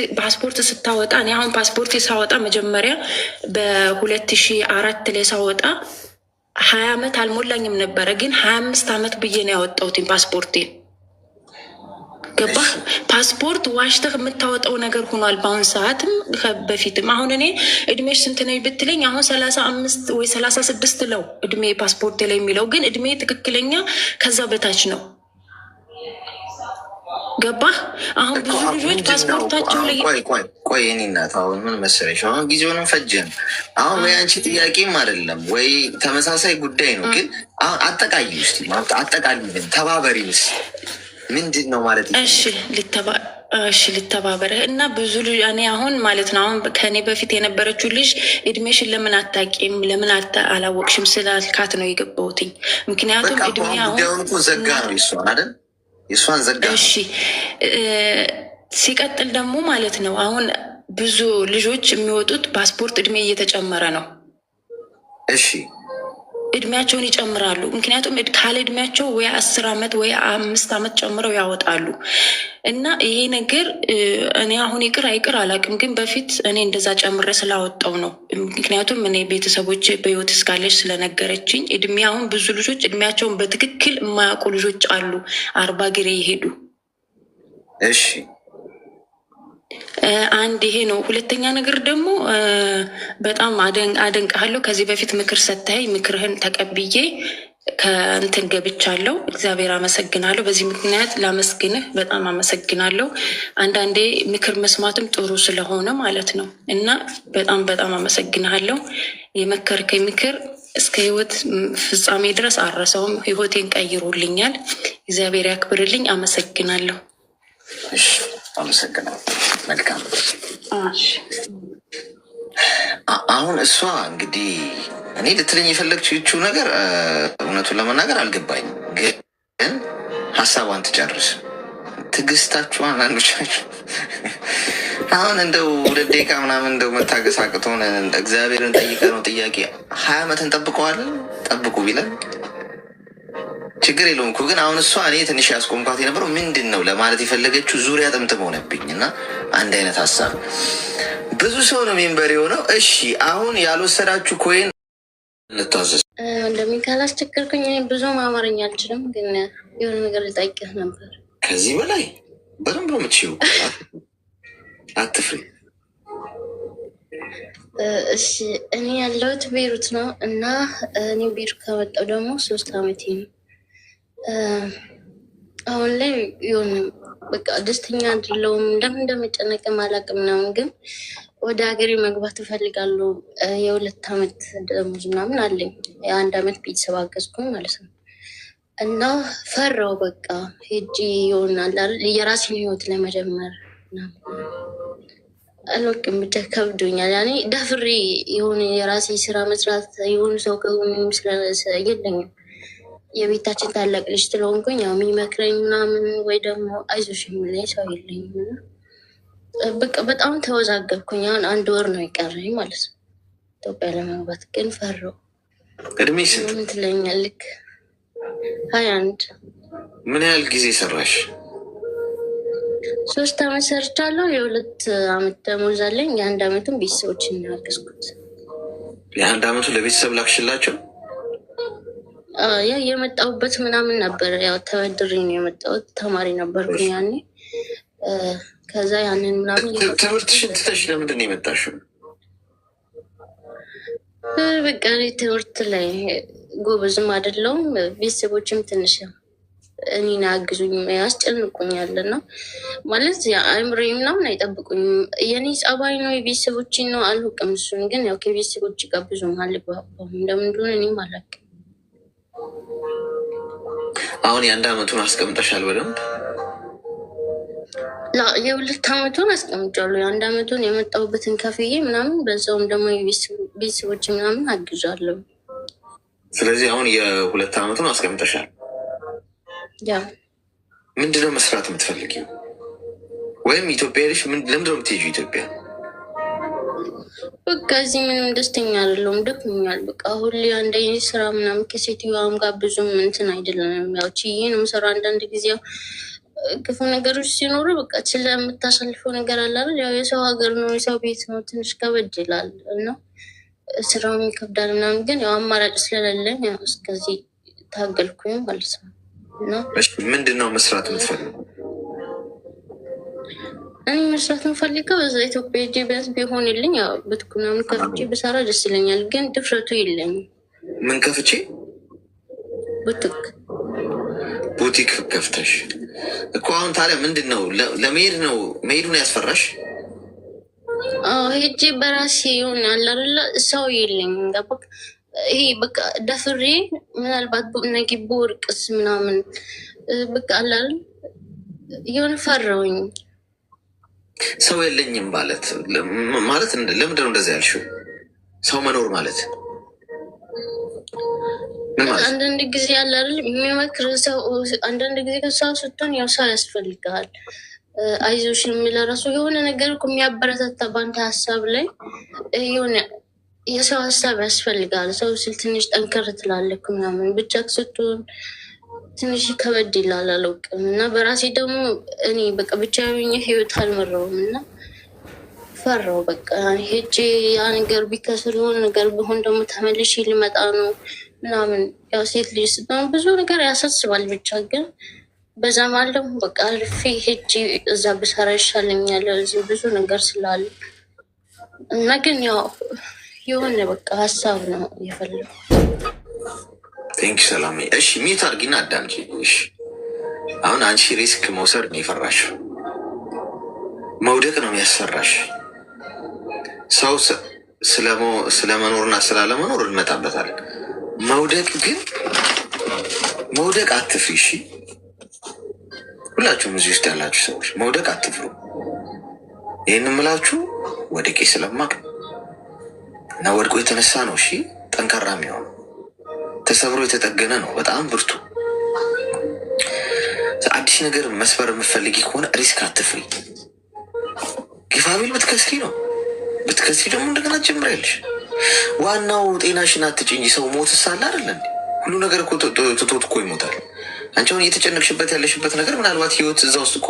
ስታወጣ እኔ አሁን ፓስፖርት ሳወጣ መጀመሪያ በ2004 ላይ ሳወጣ 20 ዓመት አልሞላኝም ነበረ፣ ግን 25 ዓመት ብዬ ነው ያወጣሁትኝ ፓስፖርቴን። ገባህ? ፓስፖርት ዋሽተህ የምታወጣው ነገር ሆኗል በአሁን ሰዓትም በፊትም። አሁን እኔ እድሜሽ ስንት ነው ብትለኝ አሁን 35 ወይ 36 ለው እድሜ ፓስፖርት ላይ የሚለው፣ ግን እድሜ ትክክለኛ ከዛ በታች ነው። ገባህ? አሁን ብዙ ልጆች ፓስፖርታቸው ላይ ቆይ እኔ እናት አሁን ምን መሰለሽ፣ አሁን ጊዜውንም ፈጀን። አሁን ወይ አንቺ ጥያቄም አይደለም ወይ ተመሳሳይ ጉዳይ ነው፣ ግን አሁን አጠቃላይ ውስጥ አጠቃላይ ተባበሪ ውስጥ ምንድን ነው ማለት ነው? እሺ ልተባበረህ እና ብዙ ልጅ እኔ አሁን ማለት ነው አሁን ከኔ በፊት የነበረችው ልጅ እድሜሽን ለምን አታውቂም ለምን አላወቅሽም ስላልካት ነው የገባሁትኝ። ምክንያቱም እድሜ አሁን ዘጋ ነው ይሷን አይደል? ይሷን ዘጋ። እሺ ሲቀጥል ደግሞ ማለት ነው አሁን ብዙ ልጆች የሚወጡት ፓስፖርት እድሜ እየተጨመረ ነው። እሺ እድሜያቸውን ይጨምራሉ። ምክንያቱም ካለ እድሜያቸው ወይ 10 ዓመት ወይ 5 ዓመት ጨምረው ያወጣሉ። እና ይሄ ነገር እኔ አሁን ይቅር አይቅር አላውቅም፣ ግን በፊት እኔ እንደዛ ጨምረ ስላወጣው ነው። ምክንያቱም እኔ ቤተሰቦች በህይወት እስካለች ስለነገረችኝ እድሜ አሁን ብዙ ልጆች እድሜያቸውን በትክክል የማያውቁ ልጆች አሉ 40 ግሬ ይሄዱ። እሺ አንድ ይሄ ነው። ሁለተኛ ነገር ደግሞ በጣም አደንቅሃለሁ። ከዚህ በፊት ምክር ሰጥተኸኝ ምክርህን ተቀብዬ ከእንትን ገብቻለሁ። እግዚአብሔር አመሰግናለሁ። በዚህ ምክንያት ላመስግንህ በጣም አመሰግናለሁ። አንዳንዴ ምክር መስማትም ጥሩ ስለሆነ ማለት ነው እና በጣም በጣም አመሰግናለሁ። የመከርከኝ ምክር እስከ ህይወት ፍጻሜ ድረስ አልረሳውም። ህይወቴን ቀይሮልኛል። እግዚአብሔር ያክብርልኝ። አመሰግናለሁ። አመሰግናለሁ። መልካም። አሁን እሷ እንግዲህ እኔ ልትለኝ የፈለግችው ነገር እውነቱን ለመናገር አልገባኝም፣ ግን ሀሳቧን ትጨርስ። ትዕግስታችሁ አንዳንዶቻችሁ አሁን እንደው 2 ደቂቃ ምናምን እንደው መታገስ አቅቶን እግዚአብሔርን ጠይቀ ነው ጥያቄ 20 ዓመት እንጠብቀዋለን። ጠብቁ ቢለን ችግር የለውም እኮ። ግን አሁን እሷ እኔ ትንሽ ያስቆምኳት የነበረው ምንድን ነው ለማለት የፈለገችው ዙሪያ ጥምጥም ሆነብኝ እና አንድ አይነት ሀሳብ ብዙ ሰው ነው ሜምበር የሆነው። እሺ አሁን ያልወሰዳችሁ ኮይን ልታዘዝ እንደሚን ካላስቸገርኩኝ ብዙም አማርኛ አልችልም፣ ግን የሆነ ነገር ልጠይቅህ ነበር። ከዚህ በላይ በደንብ ነው የምትችይው፣ አትፍሪ። እሺ እኔ ያለሁት ቤሩት ነው እና እኔ ቤሩት ከመጣሁ ደግሞ 3 ዓመቴ ነው። አሁን ላይ የሆነ በቃ ደስተኛ አይደለሁም። ለምን እንደመጨነቅም አላውቅም ነው፣ ግን ወደ ሀገሬ መግባት እፈልጋለሁ። የ2 ዓመት ደሞዝ ምናምን አለኝ። የ1 ዓመት ቤተሰብ አገዝኩኝ ማለት ነው እና ፈራው በቃ ሄጂ ይሆናል የራሴን ህይወት ለመጀመር አልወቅም። ብቻ ከብዶኛል። ያኔ ደፍሬ የሆነ የራሴ ስራ መስራት የሆኑ ሰው ከሆኑም የለኝም። የቤታችን ታላቅ ልጅ ስለሆንኩኝ ያው የሚመክረኝ ምናምን ወይ ደግሞ አይዞሽ የሚለኝ ሰው የለኝም። በቃ በጣም ተወዛገብኩኝ። አሁን 1 ወር ነው የቀረኝ ማለት ነው ኢትዮጵያ ለመግባት፣ ግን ፈራው። እድሜ ስንት? ምን ትለኛል? ልክ 21። ምን ያህል ጊዜ ሰራሽ? 3 ዓመት ሰርቻለሁ። የ2 ዓመት ደሞዝ አለኝ። የ1 ዓመቱን ቤተሰቦችን ያገዝኩት። የ1 ዓመቱ ለቤተሰብ ላክሽላቸው? ያ የመጣሁበት ምናምን ነበር። ያው ተበድሬ ነው የመጣሁት። ተማሪ ነበርኩኝ ያኔ። ከዛ ያንን ምናምን ትምህርትሽን ትተሽ ለምንድን ነው የመጣሽው? በቃ ትምህርት ላይ ጎበዝም አይደለሁም። ቤተሰቦችም ትንሽ እኔን አግዙኝ ያስጨንቁኛል። እና ማለት አእምሮዬ ምናምን አይጠብቁኝም። የኔ ጸባይ ነው የቤተሰቦቼ ነው አልውቅም። እሱን ግን ያው ከቤተሰቦች ጋር ብዙም አልግባባም። እንደምን እንደሆነ እኔም አላውቅም። አሁን የ1 አመቱን አስቀምጠሻል በደንብ? የ2 አመቱን አስቀምጫለሁ። የ1 አመቱን የመጣሁበትን ከፍዬ ምናምን በዛውም ደግሞ ቤተሰቦች ምናምን አግዣለሁ። ስለዚህ አሁን የ2 አመቱን አስቀምጠሻል። ያ ምንድነው መስራት የምትፈልጊው? ወይም ኢትዮጵያ ሄደሽ ለምንድነው የምትሄጂው ኢትዮጵያ? በቃ እዚህ ምንም ደስተኛ አይደለሁም፣ ደክሞኛል። በቃ ሁሌ አንድ አይነት ስራ ምናምን ከሴትዮዋም ጋር ብዙም እንትን አይደለም። ያው ችዬ ነው የምሰራው። አንዳንድ ጊዜ ያው ክፉ ነገሮች ሲኖሩ በቃ ስለምታሳልፈው ነገር አለ አይደል? ያው የሰው ሀገር ነው የሰው ቤት ነው፣ ትንሽ ከበድ ይላል እና ስራውም ይከብዳል ምናምን። ግን ያው አማራጭ ስለሌለኝ ያው እስከዚህ ታገልኩኝ ማለት ነው። እና ምንድን ነው መስራት የምትፈልገው? እኔ መስራት የምፈልገው እዛ ኢትዮጵያ ሄጄ ቢያንስ ቢሆንልኝ ያው ቡቲክ ምናምን ከፍቼ ብሰራ ደስ ይለኛል። ግን ድፍረቱ የለኝም። ምን ከፍቼ? ቡቲክ ከፍተሽ እኮ አሁን ታዲያ ምንድን ነው ለመሄድ ነው? መሄዱን ያስፈራሽ? ሄጄ በራሴ የሆነ አለ አይደለ ሰው የለኝም። ገባክ? ይሄ በቃ ደፍሬ ምናልባት ነገ በወርቅስ ምናምን በቃ አለ አይደል የሆነ ፈራውኝ። ሰው የለኝም ማለት ለምንድን ነው እንደዚያ ያልሽው? ሰው መኖር ማለት አንዳንድ ጊዜ ያለ አይደል የሚመክር ሰው፣ አንዳንድ ጊዜ ከሰው ስትሆን ያው ሰው ያስፈልግሃል። አይዞሽ የሚል ራሱ የሆነ ነገር እኮ የሚያበረታታ በአንተ ሀሳብ ላይ የሆነ የሰው ሀሳብ ያስፈልጋል። ሰው ስል ትንሽ ጠንከር ትላለህ ምናምን። ብቻ ስትሆን ትንሽ ከበድ ይላል፣ አላውቅም። እና በራሴ ደግሞ እኔ በቃ ብቻ ህይወት አልመራውም እና ፈራው። በቃ ሄጄ ያ ነገር ቢከስር የሆነ ነገር ቢሆን ደግሞ ተመልሼ ሊመጣ ነው ምናምን። ያው ሴት ልጅ ስትሆን ብዙ ነገር ያሳስባል። ብቻ ግን በዛ ማለት ደግሞ በቃ አልፌ ሄጄ እዛ ብሰራ ይሻለኛል እዚህ ብዙ ነገር ስላለ እና ግን ያው የሆነ በቃ ሀሳብ ነው የፈለጉት። ቴንክ ሰላም። እሺ ሚት አድርጊና አዳምጪ። እሺ አሁን አንቺ ሪስክ መውሰድ ነው የፈራሽው፣ መውደቅ ነው የሚያስፈራሽ። ሰው ስለመኖርና ስላለመኖር እንመጣበታለን። መውደቅ ግን መውደቅ አትፍሪ። እሺ ሁላችሁም እዚህ ውስጥ ያላችሁ ሰዎች መውደቅ አትፍሩ። ይህን የምላችሁ ወድቄ ስለማቅ እና ወድቆ የተነሳ ነው። እሺ ጠንካራ የሚሆነው ተሰብሮ የተጠገነ ነው። በጣም ብርቱ። አዲስ ነገር መስበር የምትፈልጊ ከሆነ ሪስክ አትፍሪ። ግፋቢል ብትከስሪ ነው። ብትከስሪ ደግሞ እንደገና ጀምሪያለሽ። ዋናው ጤናሽን አትጭኝ። ሰው ሞት ሳለ አይደለ ሁሉ ነገር እኮ ትቶት እኮ ይሞታል። አንቺ አሁን እየተጨነቅሽበት ያለሽበት ነገር ምናልባት ህይወት እዛ ውስጥ እኮ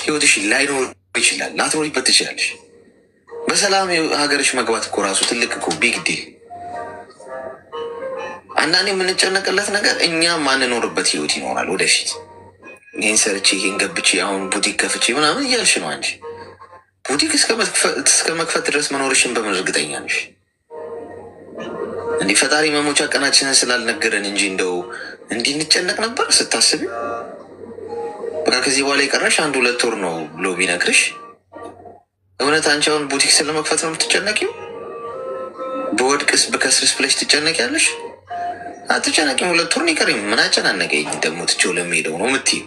ህይወትሽ ላይኖር ይችላል፣ ላትኖሪበት ትችላለሽ። በሰላም ሀገርሽ መግባት እኮ ራሱ ትልቅ እኮ ቢግ ዲል። አንዳንዴ የምንጨነቅለት ነገር እኛ ማንኖርበት ህይወት ይኖራል ወደፊት። ይህን ሰርቼ ይህን ገብቼ አሁን ቡቲክ ከፍቼ ምናምን እያልሽ ነው አንቺ። ቡቲክ እስከ መክፈት ድረስ መኖርሽን በምን እርግጠኛ ነሽ? እንዲህ ፈጣሪ መሞቻ ቀናችንን ስላልነገረን እንጂ እንደው እንዲህ እንጨነቅ ነበር ስታስቢ። በቃ ከዚህ በኋላ የቀረሽ 1-2 ወር ነው ብሎ ቢነግርሽ እውነት አንቺ አሁን ቡቲክ ስለመክፈት ነው የምትጨነቂው? በወድቅስ በከስርስ ብለሽ ትጨነቂያለሽ? አትጨነቂም። 2 ወር ይቀረኝ ምን አጨናነቀኝ ደግሞ ትቼው ለሚሄደው ነው የምትይው።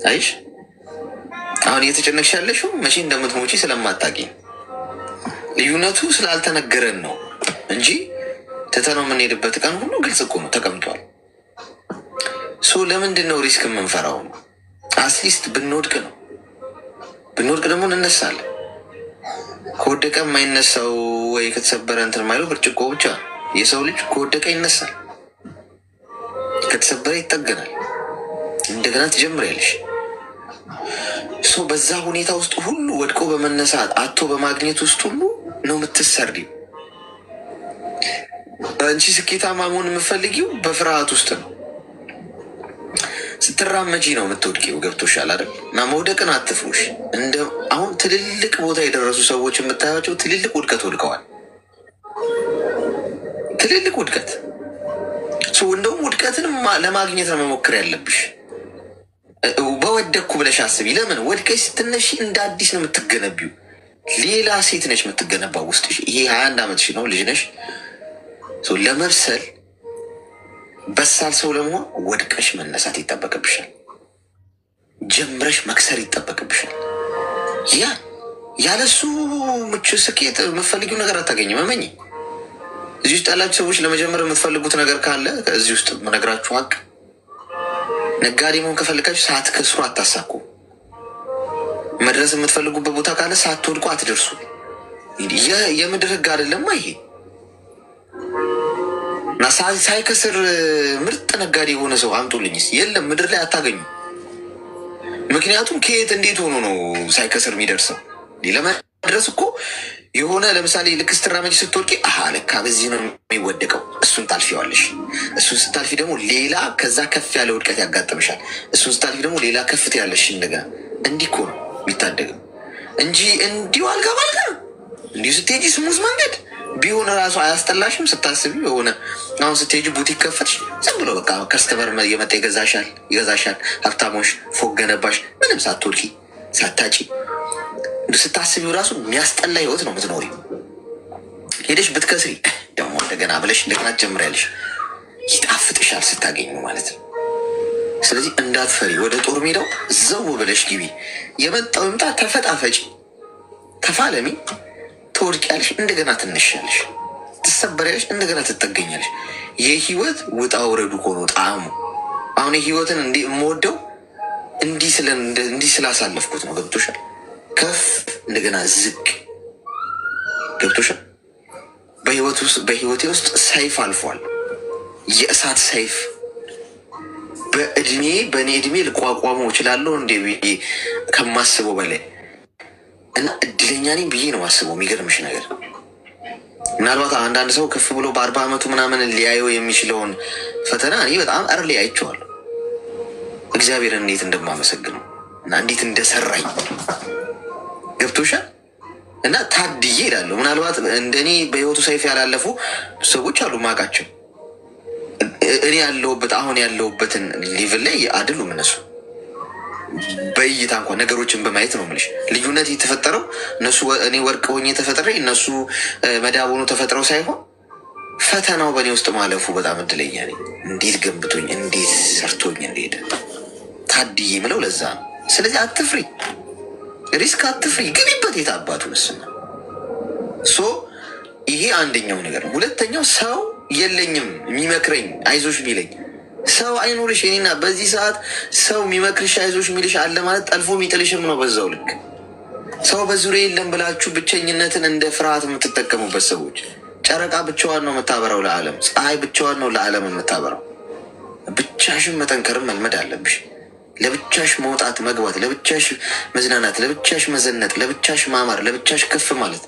አይሽ አሁን እየተጨነቅሽ ያለሽው መቼ እንደምትሞጪ ስለማታውቂ ልዩነቱ ስላልተነገረን ነው እንጂ ትተነው የምንሄድበት ቀን ሁሉ ግልጽ እኮ ነው ተቀምጧል። ለምንድን ነው ሪስክ የምንፈራው? አትሊስት ብንወድቅ ነው። ብንወድቅ ደግሞ እንነሳለን። ከወደቀ የማይነሳው ወይ ከተሰበረ እንትን የማይለው ብርጭቆ ብቻ። የሰው ልጅ ከወደቀ ይነሳል፣ ከተሰበረ ይጠገናል፣ እንደገና ትጀምሪያለሽ። በዛ ሁኔታ ውስጥ ሁሉ ወድቆ በመነሳት አቶ በማግኘት ውስጥ ሁሉ ነው የምትሰሪው። አንቺ ስኬታማ መሆን የምፈልጊው በፍርሃት ውስጥ ነው። ስትራመጂ ነው የምትወድቂው። ገብቶሻል አይደል? እና መውደቅን አትፍሩሽ። አሁን ትልልቅ ቦታ የደረሱ ሰዎች የምታያቸው ትልልቅ ውድቀት ወድቀዋል። ትልልቅ ውድቀት እንደውም ውድቀትንም ለማግኘት ነው መሞክር ያለብሽ። በወደኩ ብለሽ አስቢ። ለምን ወድቀሽ ስትነሺ እንደ አዲስ ነው የምትገነቢው። ሌላ ሴት ነሽ የምትገነባው ውስጥሽ። ይሄ 21 ዓመትሽ ነው፣ ልጅ ነሽ። ለመብሰል በሳል ሰው ለመሆን ወድቀሽ መነሳት ይጠበቅብሻል። ጀምረሽ መክሰር ይጠበቅብሻል። ያለሱ ምቹ ስኬት የምትፈልጊው ነገር አታገኝም። እመኚ። እዚህ ውስጥ ያላችሁ ሰዎች ለመጀመር የምትፈልጉት ነገር ካለ እዚህ ውስጥ መነግራችሁ ሀቅ፣ ነጋዴ መሆን ከፈልጋችሁ ሳትከስሩ አታሳኩ። መድረስ የምትፈልጉበት ቦታ ካለ ሳትወድቁ አትደርሱ። የምድር ህግ አይደለማ ይሄ። እና ሳይከስር ምርጥ ነጋዴ የሆነ ሰው አምጡልኝስ? የለም፣ ምድር ላይ አታገኙ። ምክንያቱም ከየት እንዴት ሆኖ ነው ሳይከስር የሚደርሰው? ለመድረስ እኮ የሆነ ለምሳሌ ልክ ስትራመጂ ስትወድቂ ለካ በዚህ ነው የሚወደቀው፣ እሱን ታልፊዋለሽ። እሱን ስታልፊ ደግሞ ሌላ ከዛ ከፍ ያለ ውድቀት ያጋጥምሻል። እሱን ስታልፊ ደግሞ ሌላ ከፍት ያለሽ እንደገና። እንዲህ እኮ ነው የሚታደገው እንጂ እንዲሁ አልጋ ባልጋ እንዲሁ ስትሄጂ ስሙዝ መንገድ ቢሆን ራሱ አያስጠላሽም? ስታስቢ የሆነ አሁን ስትሄጂ ቡቲክ ከፈትሽ ዝም ብሎ በቃ ከስተመር የመጣ ይገዛሻል። ሀብታሞሽ ፎቅ ገነባሽ፣ ምንም ሳትወድቂ ሳታጪ። ስታስቢው ራሱ የሚያስጠላ ህይወት ነው የምትኖሪ። ሄደሽ ብትከስሪ ደግሞ እንደገና ብለሽ እንደገና ትጀምሪያለሽ። ይጣፍጥሻል ስታገኙ ማለት ነው። ስለዚህ እንዳትፈሪ፣ ወደ ጦር ሜዳው ዘው ብለሽ ግቢ። የመጣው ይምጣ፣ ተፈጣፈጪ፣ ተፋለሚ። ትወድቂያለሽ፣ እንደገና ትነሻለሽ፣ ትሰበሪያለሽ፣ እንደገና ትጠገኛለሽ። የህይወት ውጣ ውረዱ ሆኖ ጣዕሙ። አሁን የህይወትን እንዲህ የምወደው እንዲህ ስላሳለፍኩት ነው። ገብቶሻል? ከፍ እንደገና ዝቅ። ገብቶሻል? በህይወቴ ውስጥ ሰይፍ አልፏል። የእሳት ሰይፍ በእኔ እድሜ ልቋቋመው እችላለሁ እንደ ብዬ ከማስበው በላይ እና እድለኛ ነኝ ብዬ ነው ማስበው። የሚገርምሽ ነገር ምናልባት አንዳንድ ሰው ከፍ ብሎ በ40 ዓመቱ ምናምን ሊያየው የሚችለውን ፈተና እኔ በጣም እርሊ አይቼዋለሁ። እግዚአብሔርን እንዴት እንደማመሰግነው እና እንዴት እንደሰራኝ ገብቶሻል? እና ታድዬ እላለሁ። ምናልባት እንደኔ በህይወቱ ሰይፍ ያላለፉ ሰዎች አሉ ማቃቸው። እኔ አሁን ያለሁበትን ሌቭል ላይ አይደሉም እነሱ። በእይታ እንኳን ነገሮችን በማየት ነው የምልሽ። ልዩነት የተፈጠረው እነሱ እኔ ወርቅ ሆኜ ተፈጥሬ እነሱ መዳብ ሆኖ ተፈጥረው ሳይሆን ፈተናው በእኔ ውስጥ ማለፉ በጣም እድለኛ ነኝ። እንዴት ገንብቶኝ እንዴት ሰርቶኝ እንደሄደ ታድዬ የምለው ለዛ ነው። ስለዚህ አትፍሪ፣ ሪስክ አትፍሪ፣ ግቢበት። የታባቱ ምስና ይሄ አንደኛው ነገር ነው። ሁለተኛው ሰው የለኝም የሚመክረኝ አይዞሽ የሚለኝ ሰው አይኖርሽ። የኔና በዚህ ሰዓት ሰው የሚመክርሽ አይዞሽ የሚልሽ አለ ማለት ጠልፎ የሚጥልሽም ነው። በዛው ልክ ሰው በዙሪያ የለም ብላችሁ ብቸኝነትን እንደ ፍርሃት የምትጠቀሙበት ሰዎች፣ ጨረቃ ብቻዋን ነው የምታበራው ለዓለም፣ ፀሐይ ብቻዋን ነው ለዓለም የምታበራው። ብቻሽን መጠንከርም መልመድ አለብሽ። ለብቻሽ መውጣት መግባት፣ ለብቻሽ መዝናናት፣ ለብቻሽ መዘነጥ፣ ለብቻሽ ማማር፣ ለብቻሽ ከፍ ማለት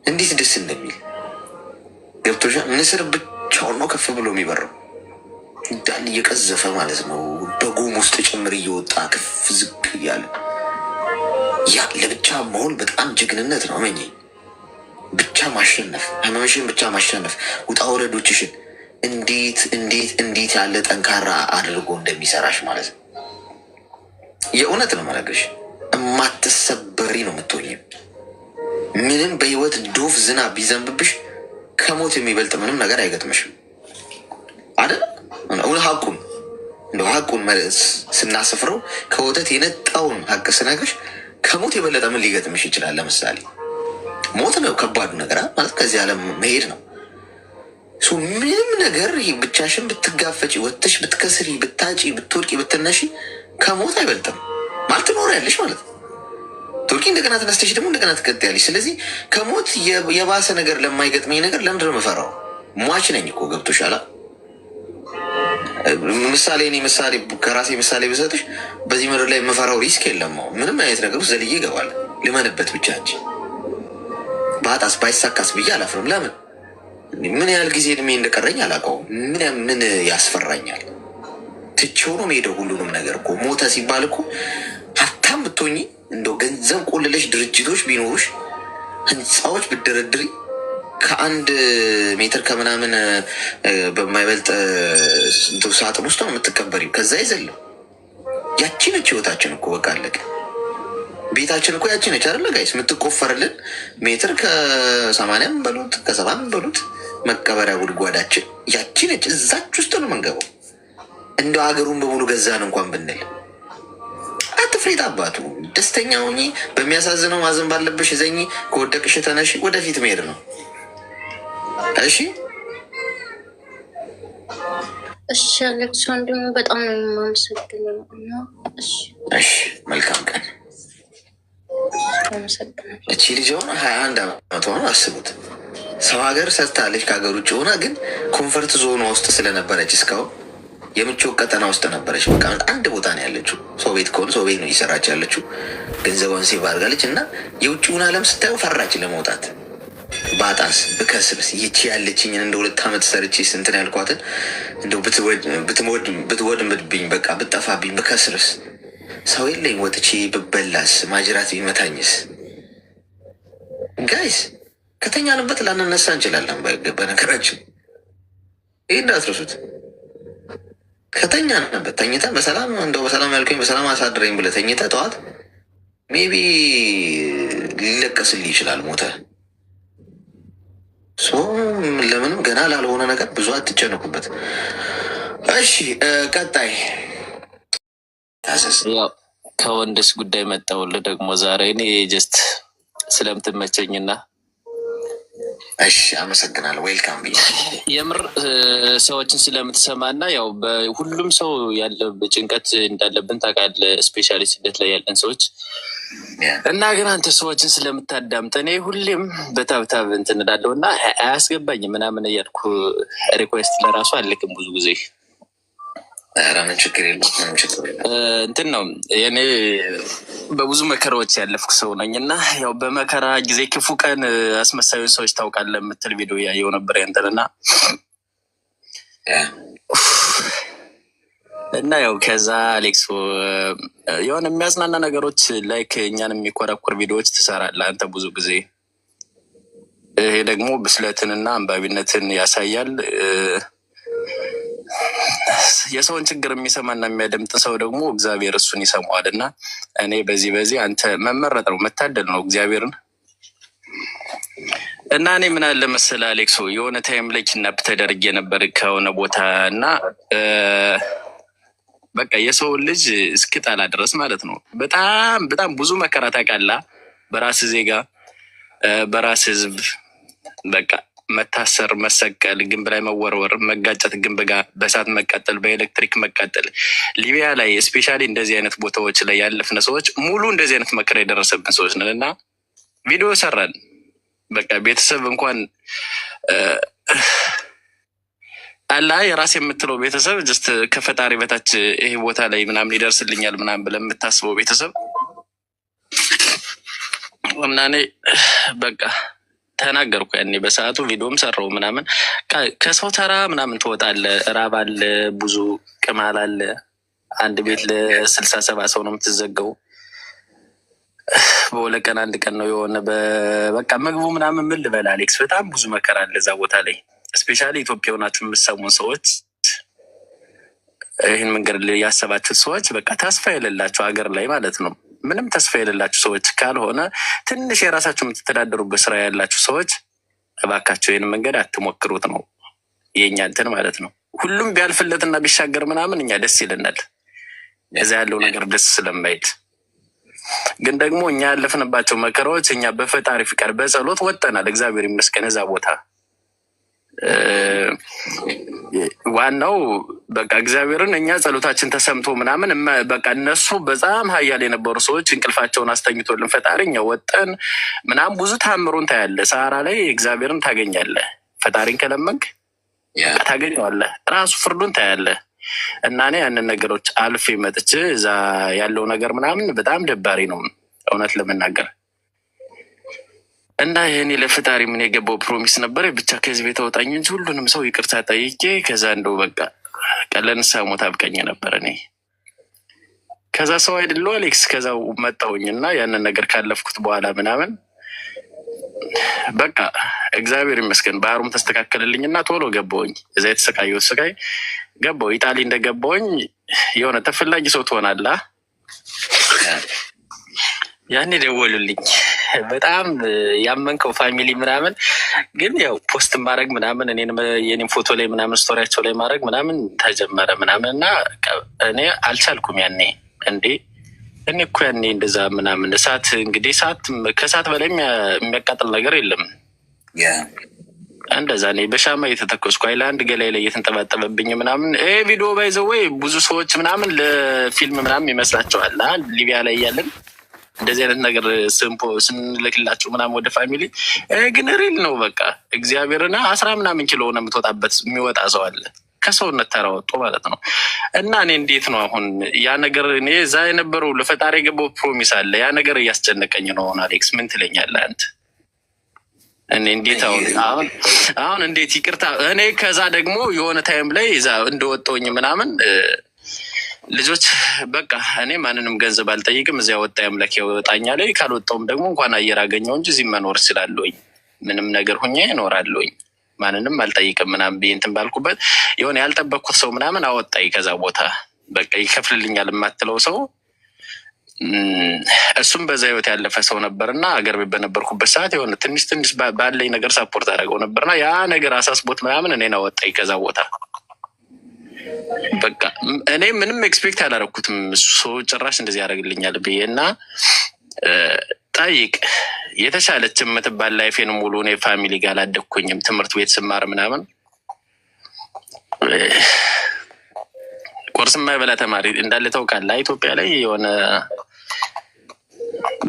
እንዴት ደስ እንደሚል ገብቶሻል? ንስር ብቻውን ነው ከፍ ብሎ የሚበረው እንዳል እየቀዘፈ ማለት ነው። በጉም ውስጥ ጭምር እየወጣ ከፍ ዝቅ እያለ ያ ለብቻ መሆን በጣም ጀግንነት ነው። አመኘኝ። ብቻ ማሸነፍ፣ ህመምሽን ብቻ ማሸነፍ፣ ውጣ ወረዶችሽን እንዴት ያለ ጠንካራ አድርጎ እንደሚሰራሽ ማለት ነው። የእውነት ነው የምነግርሽ። እማትሰበሪ ነው የምትሆኝም። ምንም በህይወት ዶፍ ዝናብ ቢዘንብብሽ ከሞት የሚበልጥ ምንም ነገር አይገጥምሽም። አይደለም ሀቁን ስናስፍረው ከወተት የነጣውን ሀቅ ስነግርሽ ከሞት የበለጠ ምን ሊገጥምሽ ይችላል? ለምሳሌ ሞት ነው ከባዱ ነገር ማለት ከዚህ ዓለም መሄድ ነው። ምንም ነገር ብቻሽን ብትጋፈጪ፣ ወጥተሽ ብትከስሪ፣ ብታጪ፣ ብትወድቂ፣ ብትነሺ ከሞት አይበልጥም ማለት ትኖሪያለሽ ማለት ነው። ትወድቂ እንደገና ተነስተሽ ደግሞ እንደገና ትቀጥያለሽ። ስለዚህ ከሞት የባሰ ነገር ለማይገጥመኝ ነገር ለምንድን ነው የምፈራው? ሟች ነኝ እኮ ገብቶሻል? ምሳሌ ከራሴ ምሳሌ ብሰጥሽ በዚህ ምድር ላይ የምፈራው ሪስክ የለም። ምንም አይነት ነገር ውስጥ ዘልዬ ይገባል ልመንበት ብቻ እንጂ ባጣስ ባይሳካስ ብዬ አላፍርም። ለምን ምን ያህል ጊዜ እድሜ እንደቀረኝ አላውቀውም። ምን ያስፈራኛል? ትቼው ነው የምሄደው ሁሉንም ነገር እኮ። ሞተ ሲባል እኮ ሀብታም ብትሆኚ እንደው ገንዘብ ቆልለሽ ድርጅቶች ቢኖሩሽ ህንፃዎች ብደረድሪ ከአንድ ሜትር ከምናምን በማይበልጥ ሳጥን ውስጥ ነው የምትቀበሪው። ከዛ ይዘለው ያቺ ነች ህይወታችን እኮ በቃ አለቀ። ቤታችን እኮ ያቺ ነች አይደለ ጋይስ? የምትቆፈርልን ሜትር ከ80 በሉት ከ70 በሉት መቀበሪያ ጉድጓዳችን ያቺ ነች። እዛች ውስጥ ነው መንገባው። እንደ ሀገሩን በሙሉ ገዛን እንኳን ብንል አትፍሬት አባቱ ደስተኛ ሁኚ። በሚያሳዝነው ማዘን ባለብሽ ዘኝ ከወደቅሽ ተነሽ፣ ወደፊት መሄድ ነው። እሺ እሺ አሌክስ ወንድም በጣም ነው የማመሰግነው። እሺ መልካም ቀን። እቺ ልጅ ሆነ 21 ዓመቷ ነው። አስቡት፣ ሰው ሀገር ሰርታለች ከሀገር ውጭ ሆና፣ ግን ኮንፈርት ዞኗ ውስጥ ስለነበረች እስካሁን የምቾት ቀጠና ውስጥ ነበረች። በቃ አንድ ቦታ ነው ያለችው። ሰው ቤት ከሆነ ሰው ቤት ነው እየሰራች ያለችው። ገንዘቧን ሴቭ አድርጋለች እና የውጭውን ዓለም ስታየው ፈራች ለመውጣት። ባጣስ ብከስብስ ይቺ ያለችኝን እንደ 2 ዓመት ሰርቼ ስንትን ያልኳትን እንደው ብትወድምብኝ በቃ ብጠፋብኝ ብከስርስ፣ ሰው የለኝ ወጥቼ ብበላስ፣ ማጅራት ቢመታኝስ? ጋይስ ከተኛንበት ላንነሳ እንችላለን። በነገራችን ይህ እንዳትረሱት። ከተኛንበት ተኝተን በሰላም እንደው በሰላም ያልኩኝ በሰላም አሳድረኝ ብለህ ተኝተህ ጠዋት ሜቢ ሊለቀስልህ ይችላል ሞተ። ለምንም ገና ላልሆነ ነገር ብዙ አትጨነቁበት። እሺ ቀጣይ ከወንድስ ጉዳይ መጣሁልህ ደግሞ ዛሬ እኔ ጀስት ስለምትመቸኝና እሺ አመሰግናለሁ። ዌልካም ቢ የምር ሰዎችን ስለምትሰማና ያው በሁሉም ሰው ያለ ጭንቀት እንዳለብን ታውቃለህ፣ ስፔሻሊ ስደት ላይ ያለን ሰዎች እና ግን አንተ ሰዎችን ስለምታዳምጥ እኔ ሁሌም በታብታብ እንትን እላለሁ እና አያስገባኝም ምናምን እያልኩ ሪኩዌስት ለራሱ አልክም ብዙ ጊዜ ችግር እንትን ነው። እኔ በብዙ መከራዎች ያለፍኩ ሰው ነኝ እና ያው በመከራ ጊዜ ክፉ ቀን አስመሳዩን ሰዎች ታውቃለህ የምትል ቪዲዮ ያየው ነበር ያንተን እና ያው ከዛ አሌክሶ የሆነ የሚያዝናና ነገሮች ላይክ እኛን የሚኮረኩር ቪዲዮዎች ትሰራለህ አንተ ብዙ ጊዜ። ይሄ ደግሞ ብስለትንና አንባቢነትን ያሳያል። የሰውን ችግር የሚሰማና የሚያደምጥ ሰው ደግሞ እግዚአብሔር እሱን ይሰማዋል። እና እኔ በዚህ አንተ መመረጥ ነው መታደል ነው እግዚአብሔርን። እና እኔ ምን አለ መሰለህ አሌክሶ የሆነ ታይም ላይ ኪድናፕ ተደርጌ ነበር ከሆነ ቦታ እና በቃ የሰውን ልጅ እስክጠላ ድረስ ማለት ነው። በጣም ብዙ መከራ ታውቃለህ። በራስ ዜጋ በራስ ህዝብ በቃ መታሰር፣ መሰቀል፣ ግንብ ላይ መወርወር፣ መጋጨት፣ ግንብ ጋር በእሳት መቃጠል፣ በኤሌክትሪክ መቃጠል። ሊቢያ ላይ ስፔሻሊ እንደዚህ አይነት ቦታዎች ላይ ያለፍነ ሰዎች ሙሉ እንደዚህ አይነት መከራ የደረሰብን ሰዎች ነን እና ቪዲዮ ሰራን። በቃ ቤተሰብ እንኳን አላ የራስ የምትለው ቤተሰብ ጀስት ከፈጣሪ በታች ይሄ ቦታ ላይ ምናምን ይደርስልኛል ምናምን ብለህ የምታስበው ቤተሰብ እና እኔ በቃ ተናገርኩ ያኔ በሰዓቱ ቪዲዮም ሰራው ምናምን። ከሰው ተራ ምናምን ትወጣለህ። ራብ አለ፣ ብዙ ቅማል አለ። አንድ ቤት ለ60-70 ሰው ነው የምትዘገው። በሁለት ቀን አንድ ቀን ነው የሆነ በቃ ምግቡ ምናምን ምን ልበል አሌክስ፣ በጣም ብዙ መከራ አለ እዛ ቦታ ላይ። ስፔሻሊ ኢትዮጵያ ሆናችሁ የምትሰሙን ሰዎች፣ ይህን መንገድ ያሰባችሁት ሰዎች በቃ ተስፋ የሌላችሁ ሀገር ላይ ማለት ነው። ምንም ተስፋ የሌላችሁ ሰዎች ካልሆነ ትንሽ የራሳችሁ የምትተዳደሩበት ስራ ያላችሁ ሰዎች እባካቸው ይህን መንገድ አትሞክሩት ነው የእኛ እንትን ማለት ነው። ሁሉም ቢያልፍለትና ቢሻገር ምናምን እኛ ደስ ይለናል፣ እዛ ያለው ነገር ደስ ስለማይል። ግን ደግሞ እኛ ያለፍንባቸው መከራዎች እኛ በፈጣሪ ፍቃድ በጸሎት ወጠናል፣ እግዚአብሔር ይመስገን እዛ ቦታ። ዋናው በቃ እግዚአብሔርን እኛ ጸሎታችን ተሰምቶ ምናምን በቃ እነሱ በጣም ሀያል የነበሩ ሰዎች እንቅልፋቸውን አስተኝቶልን ፈጣሪ እኛ ወጠን ምናምን ብዙ ታምሩን ታያለህ። ሰሃራ ላይ እግዚአብሔርን ታገኛለህ። ፈጣሪን ከለመንክ ታገኘዋለህ፣ ራሱ ፍርዱን ታያለህ። እና እኔ ያንን ነገሮች አልፌ መጥቼ እዛ ያለው ነገር ምናምን በጣም ደባሪ ነው እውነት ለመናገር። እና ይህኔ ለፈጣሪ ምን የገባው ፕሮሚስ ነበር፣ ብቻ ከዚህ ቤት አውጣኝ እንጂ ሁሉንም ሰው ይቅርታ ጠይቄ ከዛ እንደው በቃ ቀለንሳ ሞት አብቀኝ ነበር እኔ። ከዛ ሰው አይደለ አሌክስ፣ ከዛው መጣሁኝ እና ያንን ነገር ካለፍኩት በኋላ ምናምን በቃ እግዚአብሔር ይመስገን ባህሩም ተስተካከለልኝ እና ቶሎ ገባሁኝ። እዛ የተሰቃየሁት ስቃይ ገባሁ። ኢጣሊ እንደገባሁኝ የሆነ ተፈላጊ ሰው ትሆናለህ። ያኔ ደወሉልኝ። በጣም ያመንከው ፋሚሊ ምናምን፣ ግን ያው ፖስት ማድረግ ምናምን የኔም ፎቶ ላይ ምናምን ስቶሪያቸው ላይ ማድረግ ምናምን ተጀመረ ምናምን እና እኔ አልቻልኩም። ያኔ እኔ እኮ ያኔ እንደዛ ምናምን እሳት እንግዲህ ከእሳት በላይ የሚያቃጥል ነገር የለም። እንደዛ እኔ በሻማ እየተተኮስኩ ሃይላንድ ገላይ ላይ እየተንጠባጠበብኝ ምናምን ቪዲዮ ባይዘው ወይ ብዙ ሰዎች ምናምን ለፊልም ምናምን ይመስላቸዋል። ሊቢያ ላይ እያለን እንደዚህ አይነት ነገር ስንልክላቸው ምናምን ወደ ፋሚሊ ግን ሪል ነው። በቃ እግዚአብሔርና 10 ምናምን ኪሎ ነው የምትወጣበት የሚወጣ ሰው አለ ከሰውነት ተራወጡ ማለት ነው። እና እኔ እንዴት ነው አሁን ያ ነገር እኔ እዛ የነበረው ለፈጣሪ የገባው ፕሮሚስ አለ ያ ነገር እያስጨነቀኝ ነው። አሌክስ ምን ትለኛለህ አንተ? እኔ እንዴት አሁን እንዴት ይቅርታ እኔ ከዛ ደግሞ የሆነ ታይም ላይ እዛ እንደወጣሁኝ ምናምን ልጆች በቃ እኔ ማንንም ገንዘብ አልጠይቅም። እዚያ ወጣ ያምላክ ያወጣኛ ላይ ካልወጣውም ደግሞ እንኳን አየር አገኘው እንጂ እዚህ መኖር ስላለሁኝ ምንም ነገር ሁኜ እኖራለሁኝ። ማንንም አልጠይቅም ምናምን ብዬ እንትን ባልኩበት የሆነ ያልጠበቅኩት ሰው ምናምን አወጣኝ ከዛ ቦታ። በቃ ይከፍልልኛል የማትለው ሰው እሱም በዛ ህይወት ያለፈ ሰው ነበርና አገር ቤት በነበርኩበት ሰዓት የሆነ ትንሽ ባለኝ ነገር ሳፖርት አደረገው ነበርና ያ ነገር አሳስቦት ምናምን እኔን አወጣኝ ከዛ ቦታ። በቃ እኔ ምንም ኤክስፔክት አላደረኩትም ሰው ጭራሽ እንደዚህ ያደርግልኛል ብዬ እና ጠይቅ የተሻለች የምትባል ላይፌን ሙሉ እኔ ፋሚሊ ጋር አላደግኩኝም። ትምህርት ቤት ስማር ምናምን ቁርስ የማይበላ ተማሪ እንዳለ ታውቃለህ ኢትዮጵያ ላይ የሆነ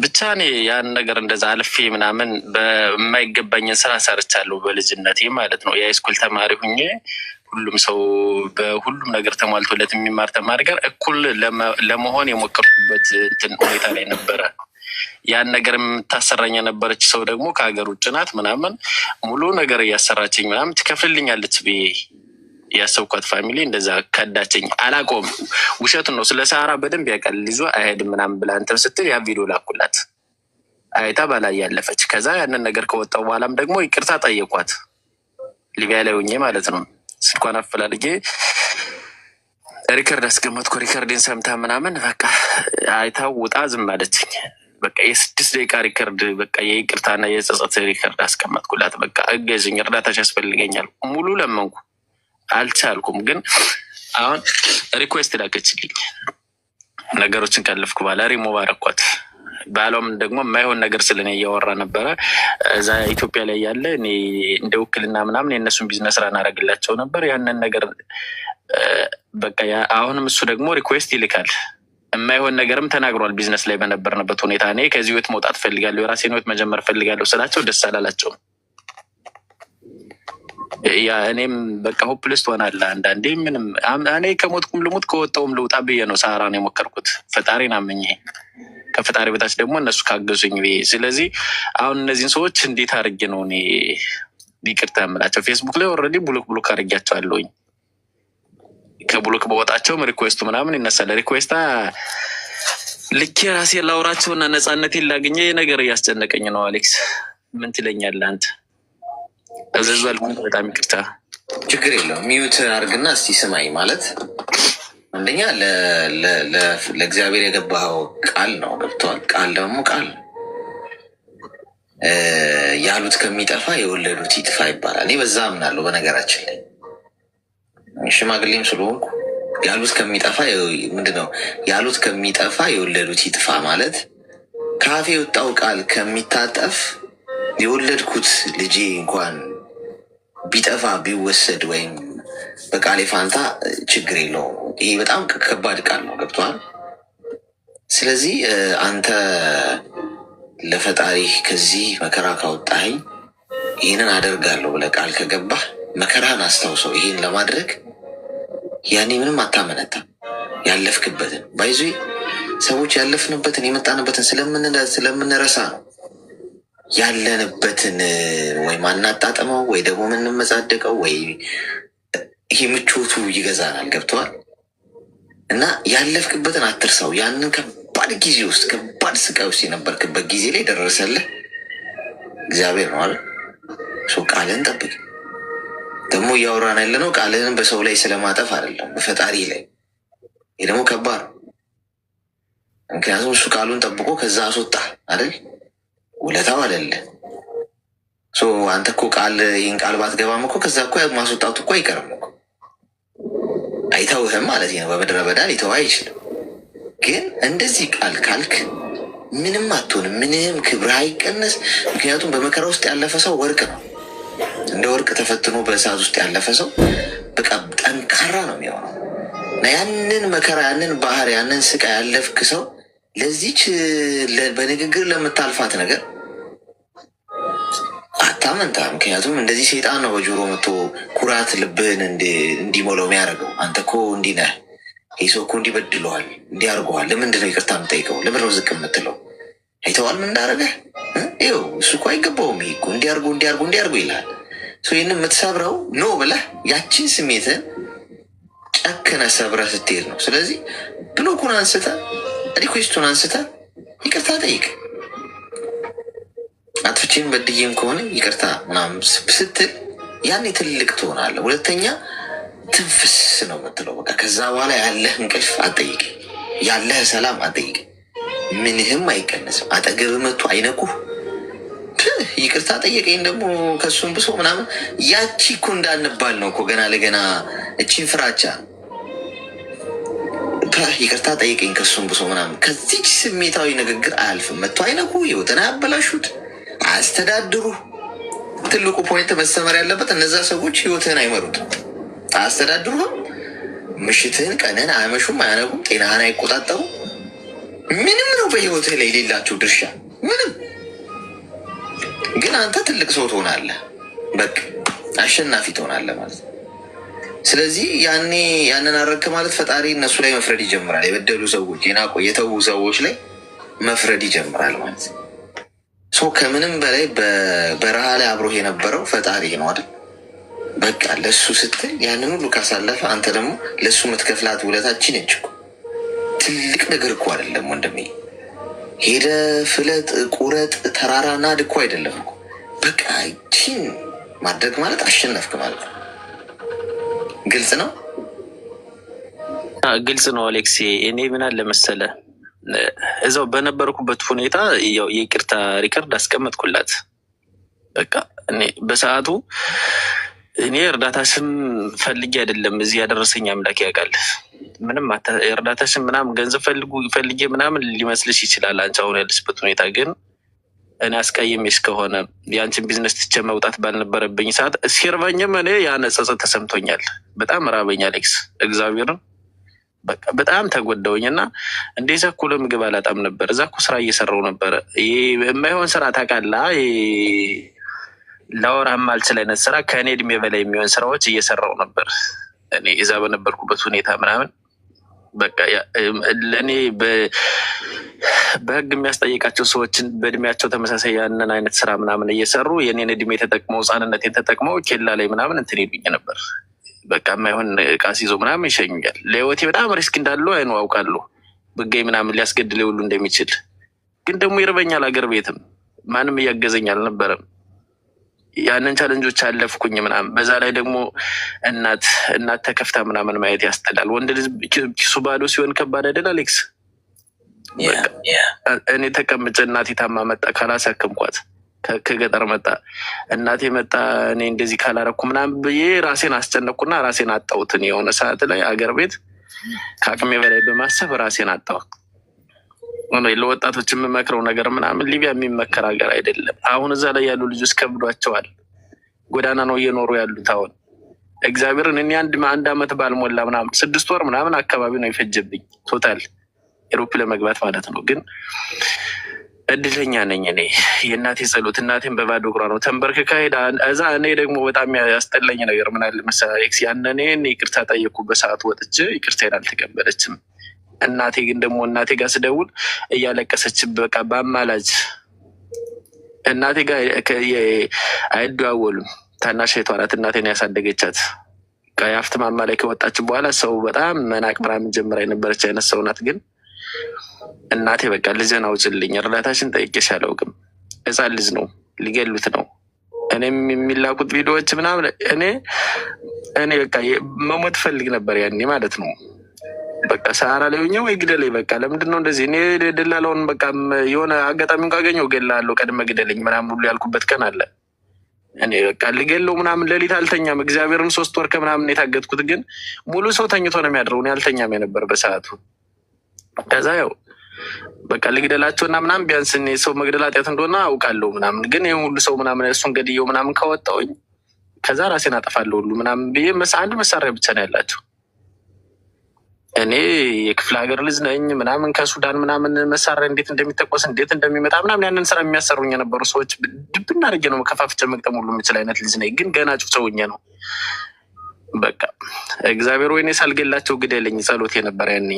ብቻ እኔ ያን ነገር እንደዛ አልፌ ምናምን በማይገባኝን ስራ ሰርቻለሁ በልጅነቴ ማለት ነው። የሃይስኩል ተማሪ ሁኜ ሁሉም ሰው በሁሉም ነገር ተሟልቶለት የሚማር ተማሪ ጋር እኩል ለመሆን የሞከርኩበት ሁኔታ ላይ ነበረ። ያን ነገር የምታሰራኝ የነበረች ሰው ደግሞ ከሀገር ውጭ ናት ምናምን ሙሉ ነገር እያሰራችኝ ምናምን ትከፍልልኛለች ብዬ ያሰብኳት ፋሚሊ እንደዛ ከዳችኝ። አላቆም ውሸት ነው። ስለ ሳራ በደንብ ያውቃል። ይዞ አይሄድም ምናምን ብላ እንትን ስትል ያ ቪዲዮ ላኩላት አይታ ባላ ያለፈች። ከዛ ያንን ነገር ከወጣው በኋላም ደግሞ ይቅርታ ጠየኳት ሊቢያ ላይ ሆኜ ማለት ነው። ስልኳን አፈላልጌ ሪከርድ አስቀመጥኩ። ሪከርድን ሰምታ ምናምን በቃ አይታ ውጣ ዝም አለችኝ። በቃ የ6 ደቂቃ ሪከርድ በቃ የይቅርታና የጸጸት ሪከርድ አስቀመጥኩላት። በቃ እገዝኝ፣ እርዳታሽ ያስፈልገኛል ሙሉ ለመንኩ። አልቻልኩም። ግን አሁን ሪኩዌስት ላከችልኝ። ነገሮችን ካለፍኩ በኋላ ሪሞቭ አደረኳት። ባሏም ደግሞ የማይሆን ነገር ስለኔ እያወራ ነበረ። እዛ ኢትዮጵያ ላይ ያለ እኔ እንደ ውክልና ምናምን የእነሱን ቢዝነስ ስራ እናደርግላቸው ነበር። ያንን ነገር በቃ አሁንም እሱ ደግሞ ሪኩዌስት ይልካል። የማይሆን ነገርም ተናግሯል። ቢዝነስ ላይ በነበርንበት ሁኔታ እኔ ከዚህ ህይወት መውጣት ፈልጋለሁ፣ የራሴን ህይወት መጀመር ፈልጋለሁ ስላቸው ደስ አላላቸውም። ያ እኔም በቃ ሆፕልስ ትሆናለህ አንዳንዴ። ምንም እኔ ከሞትኩም ልሙት ከወጣውም ልውጣ ብዬ ነው ሳራን የሞከርኩት ፈጣሪን አምኜ፣ ከፈጣሪ በታች ደግሞ እነሱ ካገዙኝ ብዬ። ስለዚህ አሁን እነዚህን ሰዎች እንዴት አድርጌ ነው እኔ ይቅርታ የምላቸው? ፌስቡክ ላይ ኦልሬዲ ብሎክ አድርጊያቸዋለሁኝ። ከብሎክ በወጣቸውም ሪኩዌስቱ ምናምን ይነሳል። ሪኩዌስታ ልኬ ራሴ ላውራቸውና ነፃነቴን ላገኘ ነገር እያስጨነቀኝ ነው። አሌክስ ምን ትለኛለህ አንተ? አዘዟል። በጣም ይቅርታ። ችግር የለውም። ሚዩት አድርግና እስቲ ስማኝ። ማለት አንደኛ ለእግዚአብሔር የገባኸው ቃል ነው፣ ገብተዋል። ቃል ደግሞ ቃል ያሉት ከሚጠፋ የወለዱት ይጥፋ ይባላል። እኔ በዛ አምናለሁ። በነገራችን ላይ ሽማግሌም ስለሆንኩ ያሉት ከሚጠፋ ምንድነው ያሉት ከሚጠፋ የወለዱት ይጥፋ ማለት ከአፌ የወጣው ቃል ከሚታጠፍ የወለድኩት ልጄ እንኳን ቢጠፋ ቢወሰድ ወይም በቃሌ ፋንታ ችግር የለውም። ይሄ በጣም ከባድ ቃል ነው። ገብቶሃል? ስለዚህ አንተ ለፈጣሪ ከዚህ መከራ ካወጣኸኝ ይህንን አደርጋለሁ ብለህ ቃል ከገባህ መከራህን አስታውሰው። ይህን ለማድረግ ያኔ ምንም አታመነታም። ያለፍክበትን ባይዞ ሰዎች ያለፍንበትን የመጣንበትን ስለምንረሳ ነው ያለንበትን ወይ ማናጣጥመው ወይ ደግሞ የምንመጻደቀው ወይ ይሄ ምቾቱ ይገዛናል። ገብተዋል? እና ያለፍክበትን አትርሳው። ያንን ከባድ ጊዜ ውስጥ ከባድ ስቃይ ውስጥ የነበርክበት ጊዜ ላይ ደረሰልህ እግዚአብሔር ነው አይደል? ቃልህን ጠብቅ። ደግሞ እያወራን ያለ ነው ቃልህን በሰው ላይ ስለማጠፍ አይደለም፣ በፈጣሪ ላይ። ይህ ደግሞ ከባድ፣ ምክንያቱም እሱ ቃሉን ጠብቆ ከዛ አስወጣ አይደል? ውለታው አይደለ? አንተ እኮ ይህን ቃል ባትገባም እኮ ከዛ እኮ ማስወጣቱ እኮ አይቀርም እኮ፣ አይተውህም ማለት ነው። በምድረ በዳ ሊተው አይችልም። ግን እንደዚህ ቃል ካልክ ምንም አትሆንም፣ ምንም ክብር አይቀነስ። ምክንያቱም በመከራ ውስጥ ያለፈ ሰው ወርቅ ነው። እንደ ወርቅ ተፈትኖ በእሳት ውስጥ ያለፈ ሰው በቃ ጠንካራ ነው የሚሆነው። እና ያንን መከራ፣ ያንን ባህር፣ ያንን ስቃይ ያለፍክ ሰው ለዚች በንግግር ለምታልፋት ነገር አታመንታ። ምክንያቱም እንደዚህ ሰይጣን ነው በጆሮ መጥቶ ኩራት ልብህን እንዲሞላው የሚያደርገው። አንተ እኮ እንዲህ ነህ፣ ይህ ሰው እኮ እንዲበድለዋል፣ እንዲያርገዋል፣ ለምንድን ነው ይቅርታ የምጠይቀው? ለምንድን ነው ዝቅ የምትለው? አይተዋል ምን እንዳደረገህ? ይኸው እሱ እኮ አይገባውም፣ ይሄ እኮ እንዲያርጉ ይልሃል። ይህን የምትሰብረው ኖ ብለህ ያችን ስሜትን ጨክነ ሰብረህ ስትሄድ ነው። ስለዚህ ብሎኩን አንስተህ ሪኩዌስቱን አንስተህ ይቅርታ ጠይቅ። አጥፍቼም በድዬም ከሆነ ይቅርታ ምናምን ስትል ያኔ ትልቅ ትሆናለህ። ሁለተኛ ትንፍስ ነው የምትለው። በቃ ከዛ በኋላ ያለህ እንቅልፍ አጠይቅ፣ ያለህ ሰላም አጠይቅ። ምንህም አይቀነስም። አጠገብ መቶ አይነኩህ። ይቅርታ ጠየቀኝ ደግሞ ከሱም ብሶ ምናምን ያቺ እኮ እንዳንባል ነው እኮ ገና ለገና እቺን ፍራቻ ይቅርታ ጠየቀኝ ከሱም ብሶ ምናምን ከዚች ስሜታዊ ንግግር አያልፍም። መቶ አይነኩ፣ ህይወትን አያበላሹት፣ አያስተዳድሩ። ትልቁ ፖይንት መሰመር ያለበት እነዛ ሰዎች ህይወትህን አይመሩትም፣ አያስተዳድሩህም። ምሽትህን ቀንን አያመሹም፣ አያነጉም፣ ጤናህን አይቆጣጠሩም። ምንም ነው በህይወትህ ላይ የሌላቸው ድርሻ ምንም። ግን አንተ ትልቅ ሰው ትሆናለህ፣ በቃ አሸናፊ ትሆናለህ ማለት ነው። ስለዚህ ያኔ ያንን አረግክ ማለት ፈጣሪ እነሱ ላይ መፍረድ ይጀምራል። የበደሉ ሰዎች፣ የተዉ ሰዎች ላይ መፍረድ ይጀምራል ማለት ነው። ከምንም በላይ በበረሃ ላይ አብሮህ የነበረው ፈጣሪ ነው አይደል? በቃ ለሱ ስትል ያንን ሁሉ ካሳለፈ አንተ ደግሞ ለሱ የምትከፍላት ውለታችን ነች እኮ። ትልቅ ነገር እኮ አይደለም ወንድሜ። ሄደ ፍለጥ፣ ቁረጥ፣ ተራራ ናድ እኮ አይደለም እኮ። በቃ ይህችን ማድረግ ማለት አሸነፍክ ማለት ነው። ግልጽ ነው፣ ግልጽ ነው አሌክሴ። እኔ ምን አለ መሰለህ እዛው በነበርኩበት ሁኔታ ያው የይቅርታ ሪከርድ አስቀመጥኩላት። በቃ እኔ በሰዓቱ እኔ እርዳታሽን ፈልጌ አይደለም እዚህ ያደረሰኝ አምላክ ያውቃል። ምንም እርዳታሽን ምናምን ገንዘብ ፈልጌ ምናምን ሊመስልሽ ይችላል አንቺ አሁን ያለሽበት ሁኔታ። ግን እኔ አስቀይሜሽ ከሆነ የአንቺን ቢዝነስ ትቼ መውጣት ባልነበረብኝ ሰዓት ሲርበኝም እኔ ያነጸጸት ተሰምቶኛል። በጣም ራበኝ አሌክስ፣ እግዚአብሔርን በቃ በጣም ተጎዳውኝ እና እንደዛ እኮ ለምግብ አላጣም ነበር። እዛ እኮ ስራ እየሰራው ነበረ። የማይሆን ስራ ታውቃለህ፣ ላወራህም አልችል አይነት ስራ፣ ከእኔ እድሜ በላይ የሚሆን ስራዎች እየሰራው ነበር እኔ እዛ በነበርኩበት ሁኔታ ምናምን። በቃ ለእኔ በህግ የሚያስጠይቃቸው ሰዎችን በእድሜያቸው ተመሳሳይ ያንን አይነት ስራ ምናምን እየሰሩ የኔን እድሜ ተጠቅመው ህፃንነቴን ተጠቅመው ኬላ ላይ ምናምን እንትን ይሉኝ ነበር። በቃ የማይሆን እቃ ሲይዞ ምናምን ይሸኙኛል። ለህይወቴ በጣም ሪስክ እንዳለው አይኑ አውቃለሁ። ብገኝ ምናምን ሊያስገድል ሁሉ እንደሚችል ግን ደግሞ ይርበኛል። አገር ቤትም ማንም እያገዘኝ አልነበረም። ያንን ቻለንጆች አለፍኩኝ ምናምን። በዛ ላይ ደግሞ እናት ተከፍታ ምናምን ማየት ያስጠላል። ወንድ ልጅ ኪሱ ባዶ ሲሆን ከባድ አይደል አሌክስ? እኔ ተቀምጬ እናቴ ታማ መጣ ካላሳከምኳት፣ ከገጠር መጣ እናቴ መጣ እኔ እንደዚህ ካላረኩ ምናምን ብዬ ራሴን አስጨነቅኩና ራሴን አጣሁትን። የሆነ ሰዓት ላይ አገር ቤት ከአቅሜ በላይ በማሰብ ራሴን አጣሁ። ለወጣቶች የምመክረው ነገር ምናምን ሊቢያ የሚመከር ሀገር አይደለም። አሁን እዛ ላይ ያሉ ልጆች ከብዷቸዋል። ጎዳና ነው እየኖሩ ያሉት። አሁን እግዚአብሔርን እኔ አንድ አመት ባልሞላ ምናምን 6 ወር ምናምን አካባቢ ነው የፈጀብኝ ቶታል ኤሮፕ ለመግባት ማለት ነው። ግን እድለኛ ነኝ እኔ። የእናቴ ጸሎት፣ እናቴን በባዶ እግሯ ነው ተንበርክካ ሄዳ እዛ። እኔ ደግሞ በጣም ያስጠላኝ ነገር ምን አለ መሰለህ ኤክስ፣ ያንን እኔ ይቅርታ ጠየቅኩ በሰዓቱ ወጥቼ ይቅርታዬን አልተቀበለችም። እናቴ ግን ደግሞ እናቴ ጋር ስደውል እያለቀሰች በቃ በአማላጅ እናቴ ጋር አይደዋወሉም። ታናሽ እህቷ ናት እናቴን ያሳደገቻት። የሀብት ማማ ላይ ከወጣች በኋላ ሰው በጣም መናቅ ምናምን ጀምራ የነበረች አይነት ሰው ናት። ግን እናቴ በቃ ልጄን አውጭልኝ፣ እርዳታሽን ጠይቄሽ አላውቅም፣ ህፃን ልጅ ነው፣ ሊገሉት ነው፣ እኔም የሚላኩት ቪዲዮዎች ምናምን እኔ በቃ መሞት ፈልግ ነበር ያኔ ማለት ነው። በቃ ሰሃራ ላይ ሆኜ ወይ ግደለኝ በቃ ለምንድን ነው እንደዚህ? እኔ ደላላውን በቃ የሆነ አጋጣሚውን ካገኘው እገላለሁ፣ ቀድመ ግደለኝ ምናምን ሁሉ ያልኩበት ቀን አለ። እኔ በቃ ልገለው ምናምን ሌሊት አልተኛም። እግዚአብሔርን 3 ወር ከምናምን የታገጥኩት ግን ሙሉ ሰው ተኝቶ ነው የሚያድረው። እኔ አልተኛም የነበር በሰዓቱ። ከዛ ያው በቃ ልግደላቸው እና ምናምን ቢያንስ እኔ ሰው መግደል ኃጢአት እንደሆነ አውቃለሁ ምናምን፣ ግን ይህ ሁሉ ሰው ምናምን እሱን ገድየው ምናምን ካወጣሁኝ ከዛ ራሴን አጠፋለሁ ሁሉ ምናምን ብዬ አንድ መሳሪያ ብቻ ነው ያላቸው። እኔ የክፍለ ሀገር ልጅ ነኝ ምናምን ከሱዳን ምናምን መሳሪያ እንዴት እንደሚተኮስ እንዴት እንደሚመጣ ምናምን ያንን ስራ የሚያሰሩኝ የነበሩ ሰዎች ድብና አድርጌ ነው ከፋፍቼ መግጠም ሁሉ የምችል አይነት ልጅ ነኝ። ግን ገና ጩሰውኝ ነው በቃ እግዚአብሔር ወይኔ ሳልገላቸው ግደለኝ ጸሎት የነበረ ያኔ።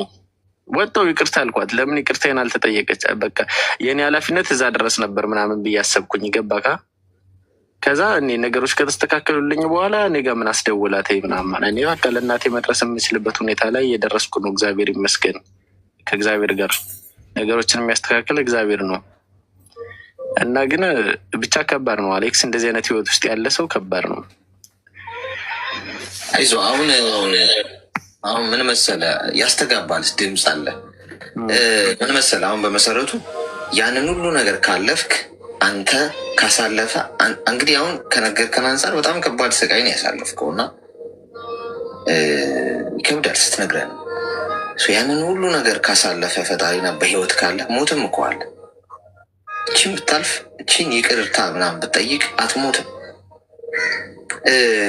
ወጣው ይቅርታ አልኳት። ለምን ይቅርታዬን አልተጠየቀች? በቃ የእኔ ኃላፊነት እዛ ድረስ ነበር ምናምን ብዬ አሰብኩኝ። ገባካ? ከዛ እኔ ነገሮች ከተስተካከሉልኝ በኋላ እኔ ጋር ምን አስደውላት ምናምን፣ እኔ በቃ ለእናቴ መድረስ የምችልበት ሁኔታ ላይ እየደረስኩ ነው። እግዚአብሔር ይመስገን። ከእግዚአብሔር ጋር ነገሮችን የሚያስተካክል እግዚአብሔር ነው። እና ግን ብቻ ከባድ ነው አሌክስ። እንደዚህ አይነት ህይወት ውስጥ ያለ ሰው ከባድ ነው። አይዞህ አሁን ምን መሰለ ያስተጋባል ድምፅ አለ። ምን መሰለ አሁን በመሰረቱ ያንን ሁሉ ነገር ካለፍክ አንተ ካሳለፈ እንግዲህ አሁን ከነገርከን አንጻር በጣም ከባድ ስቃይ ነው ያሳለፍከው እና ይከብዳል ስትነግረን። ያንን ሁሉ ነገር ካሳለፈ ፈጣሪና በህይወት ካለ ሞትም እኮ አለ። እቺን ብታልፍ እቺን ይቅርታ ምናምን ብትጠይቅ አትሞትም።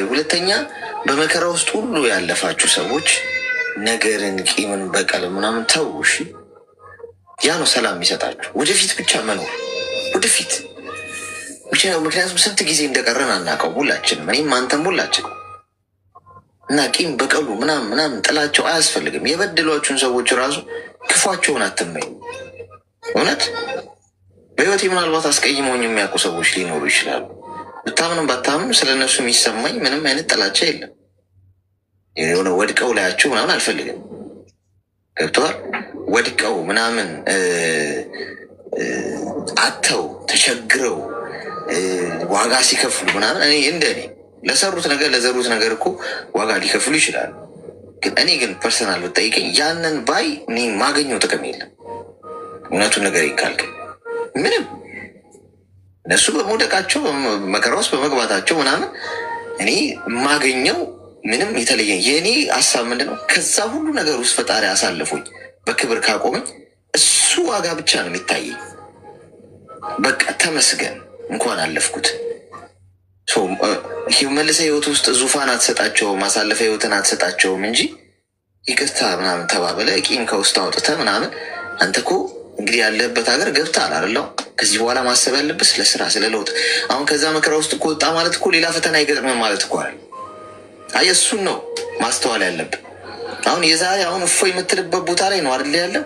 ሁለተኛ በመከራ ውስጥ ሁሉ ያለፋችሁ ሰዎች ነገርን፣ ቂምን፣ በቀል ምናምን ተው እሺ። ያ ነው ሰላም የሚሰጣችሁ። ወደፊት ብቻ መኖር ወደፊት ብቻ። ምክንያቱም ስንት ጊዜ እንደቀረን አናውቀው ሁላችንም፣ እኔም አንተም ሁላችንም። እና ቂም በቀሉ ምናምን ጥላቸው አያስፈልግም። የበደሏችሁን ሰዎች ራሱ ክፏቸውን አትመኝ። እውነት በህይወቴ ምናልባት አስቀይመውኝ የሚያውቁ ሰዎች ሊኖሩ ይችላሉ። ብታምንም ባታምንም ስለነሱ የሚሰማኝ ምንም አይነት ጥላቻ የለም። የሆነ ወድቀው ላያቸው ምናምን አልፈልግም። ገብተዋል። ወድቀው ምናምን አተው ተቸግረው ዋጋ ሲከፍሉ ምናምን እኔ እንደኔ ለሰሩት ነገር ለዘሩት ነገር እኮ ዋጋ ሊከፍሉ ይችላሉ። ግን እኔ ግን ፐርሰናል ብጠይቀኝ ያንን ባይ እኔ ማገኘው ጥቅም የለም። እውነቱን ነገር ይካልክ ምንም እነሱ በመውደቃቸው መከራ ውስጥ በመግባታቸው ምናምን እኔ የማገኘው ምንም የተለየ የእኔ ሀሳብ ምንድነው? ከዛ ሁሉ ነገር ውስጥ ፈጣሪ አሳልፎኝ በክብር ካቆመኝ እሱ ዋጋ ብቻ ነው የሚታየኝ። በቃ ተመስገን እንኳን አለፍኩት። መልሰ ህይወት ውስጥ ዙፋን አትሰጣቸውም፣ ማሳለፈ ህይወትን አትሰጣቸውም እንጂ ይቅርታ ምናምን ተባብለ ቂም ከውስጥ አውጥተ ምናምን አንተ እኮ እንግዲህ ያለህበት ሀገር ገብተሃል አይደለም? ከዚህ በኋላ ማሰብ ያለብህ ስለ ስራ፣ ስለ ለውጥ። አሁን ከዛ መከራ ውስጥ እኮ ወጣ ማለት እኮ ሌላ ፈተና አይገጥምም ማለት እኮ አይደል? አየህ፣ እሱን ነው ማስተዋል ያለብህ። አሁን የዛሬ አሁን እፎይ የምትልበት ቦታ ላይ ነው አይደል ያለው።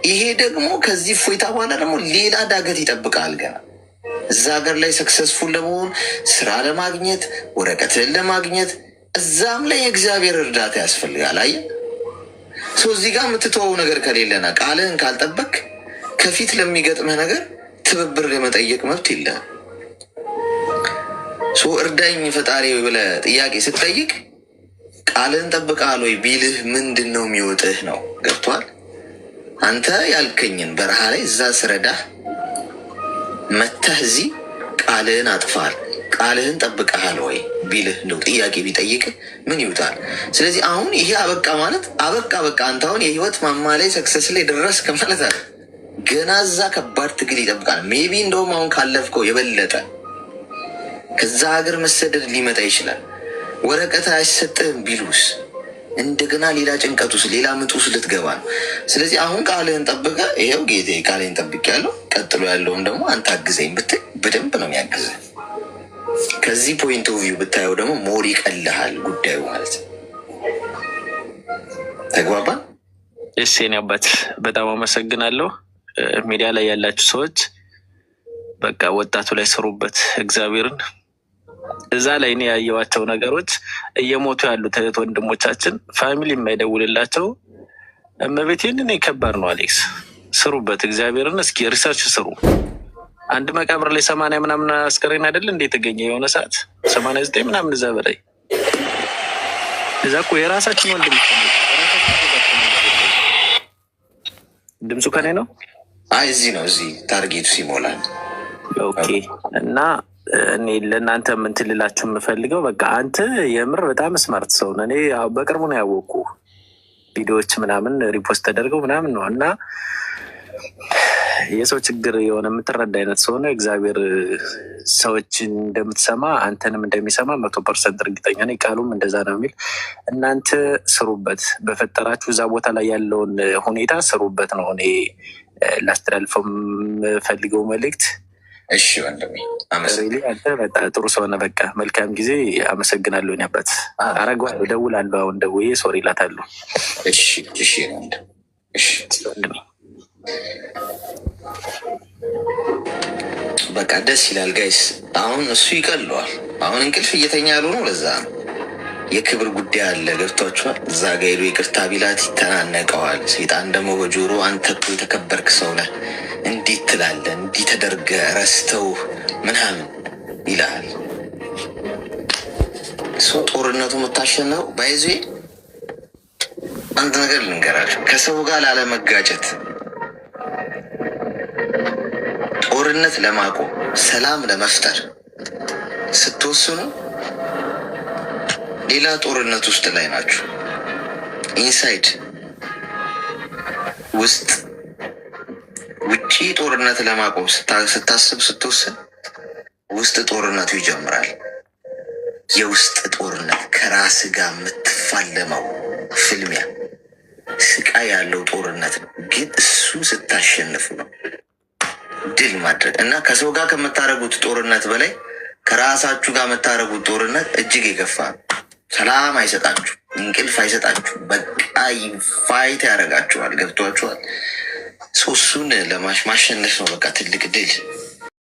ይሄ ደግሞ ከዚህ እፎይታ በኋላ ደግሞ ሌላ ዳገት ይጠብቃል ገና። እዛ ሀገር ላይ ሰክሰስፉል ለመሆን ስራ ለማግኘት ወረቀትህን ለማግኘት እዛም ላይ የእግዚአብሔር እርዳታ ያስፈልጋል። አየህ፣ ሰው እዚህ ጋር የምትተወው ነገር ከሌለና ቃልህን ካልጠበቅ ከፊት ለሚገጥምህ ነገር ትብብር የመጠየቅ መብት የለህም። እርዳኝ ፈጣሪ ብለህ ጥያቄ ስትጠይቅ ቃልህን ጠብቀሃል ወይ ቢልህ ምንድን ነው የሚወጥህ ነው። ገብቶሃል? አንተ ያልከኝን በረሃ ላይ እዛ ስረዳህ መተህ እዚህ ቃልህን አጥፋል፣ ቃልህን ጠብቀሃል ወይ ቢልህ እንደው ጥያቄ ቢጠይቅ ምን ይውጣል? ስለዚህ አሁን ይሄ አበቃ ማለት አበቃ በቃ አንተ አሁን የህይወት ማማ ላይ ሰክሰስ ላይ ደረስክ ማለት አለ። ገና እዛ ከባድ ትግል ይጠብቃል። ሜቢ እንደውም አሁን ካለፍከው የበለጠ ከዛ ሀገር መሰደድ ሊመጣ ይችላል። ወረቀት አይሰጥህም ቢሉስ እንደገና ሌላ ጭንቀት ውስጥ ሌላ ምጥ ውስጥ ልትገባ ነው። ስለዚህ አሁን ቃልህን ጠብቀህ ይኸው ጌታዬ ቃልህን ጠብቄያለሁ፣ ቀጥሎ ያለውን ደግሞ አንተ አግዘኝ ብትል በደንብ ነው የሚያግዘህ። ከዚህ ፖይንት ኦፍ ቪው ብታየው ደግሞ ሞር ይቀልሃል ጉዳዩ ማለት ነው። ተግባባን? እሺ የኔ አባት በጣም አመሰግናለሁ። ሚዲያ ላይ ያላችሁ ሰዎች በቃ ወጣቱ ላይ ስሩበት እግዚአብሔርን። እዛ ላይ እኔ ያየዋቸው ነገሮች እየሞቱ ያሉት እህት ወንድሞቻችን ፋሚሊ የማይደውልላቸው እመቤቴን እኔ ከባድ ነው። አሌክስ ስሩበት እግዚአብሔርን። እስኪ ሪሰርች ስሩ። አንድ መቃብር ላይ 80 ምናምን አስከሬን አይደል እንዴ የተገኘ የሆነ ሰዓት 89 ምናምን እዛ በላይ እዛ እኮ የራሳችን ወንድም ድምፁ ከኔ ነው። አይ እዚህ ነው፣ እዚህ ታርጌቱ ሲሞላል። ኦኬ። እና እኔ ለእናንተ ምን ትልላችሁ የምፈልገው በቃ አንተ የምር በጣም ስማርት ሰው ነህ። እኔ በቅርቡ ነው ያወቁ ቪዲዮዎች ምናምን ሪፖስት ተደርገው ምናምን ነው እና የሰው ችግር የሆነ የምትረዳ አይነት ሰው ነው። እግዚአብሔር ሰዎችን እንደምትሰማ አንተንም እንደሚሰማ 100% እርግጠኛ ነኝ። ቃሉም እንደዛ ነው የሚል። እናንተ ስሩበት፣ በፈጠራችሁ እዛ ቦታ ላይ ያለውን ሁኔታ ስሩበት ነው እኔ ላስተላልፈው የምፈልገው መልእክት። እሺ ወንድሜ አንተ በጣም ጥሩ ሰው ነህ። በቃ መልካም ጊዜ። አመሰግናለሁ። አባት አረገዋለሁ፣ እደውላለሁ። አሁን ደውዬ ሶሪ እላታለሁ። እሺ እሺ ወንድም እሺ ወንድሜ በቃ ደስ ይላል ጋይስ። አሁን እሱ ይቀለዋል። አሁን እንቅልፍ እየተኛ ያሉ ነው። ለዛ የክብር ጉዳይ አለ። ገብቷችኋል? እዛ ጋ ሄዶ ይቅርታ ቢላት ይተናነቀዋል። ሰይጣን ደግሞ በጆሮ አንተ እኮ የተከበርክ ሰው ነህ፣ እንዲህ ትላለህ፣ እንዲህ ተደርገ ረስተው ምናምን ይላል። ሰው ጦርነቱ የምታሸነው ባይዜ አንድ ነገር ልንገራችሁ፣ ከሰው ጋር ላለመጋጨት ጦርነት ለማቆም ሰላም ለመፍጠር ስትወስኑ ሌላ ጦርነት ውስጥ ላይ ናችሁ። ኢንሳይድ ውስጥ ውጪ ጦርነት ለማቆም ስታስብ ስትወስን ውስጥ ጦርነቱ ይጀምራል። የውስጥ ጦርነት ከራስ ጋር የምትፋለመው ፍልሚያ ስቃይ ያለው ጦርነት ነው። ግን እሱ ስታሸንፉ ነው ድል ማድረግ እና ከሰው ጋር ከምታደርጉት ጦርነት በላይ ከራሳችሁ ጋር የምታደርጉት ጦርነት እጅግ የገፋ ነው። ሰላም አይሰጣችሁ፣ እንቅልፍ አይሰጣችሁ። በቃ ፋይት ያደርጋችኋል። ገብቷችኋል? እሱን ማሸነፍ ነው በቃ ትልቅ ድል።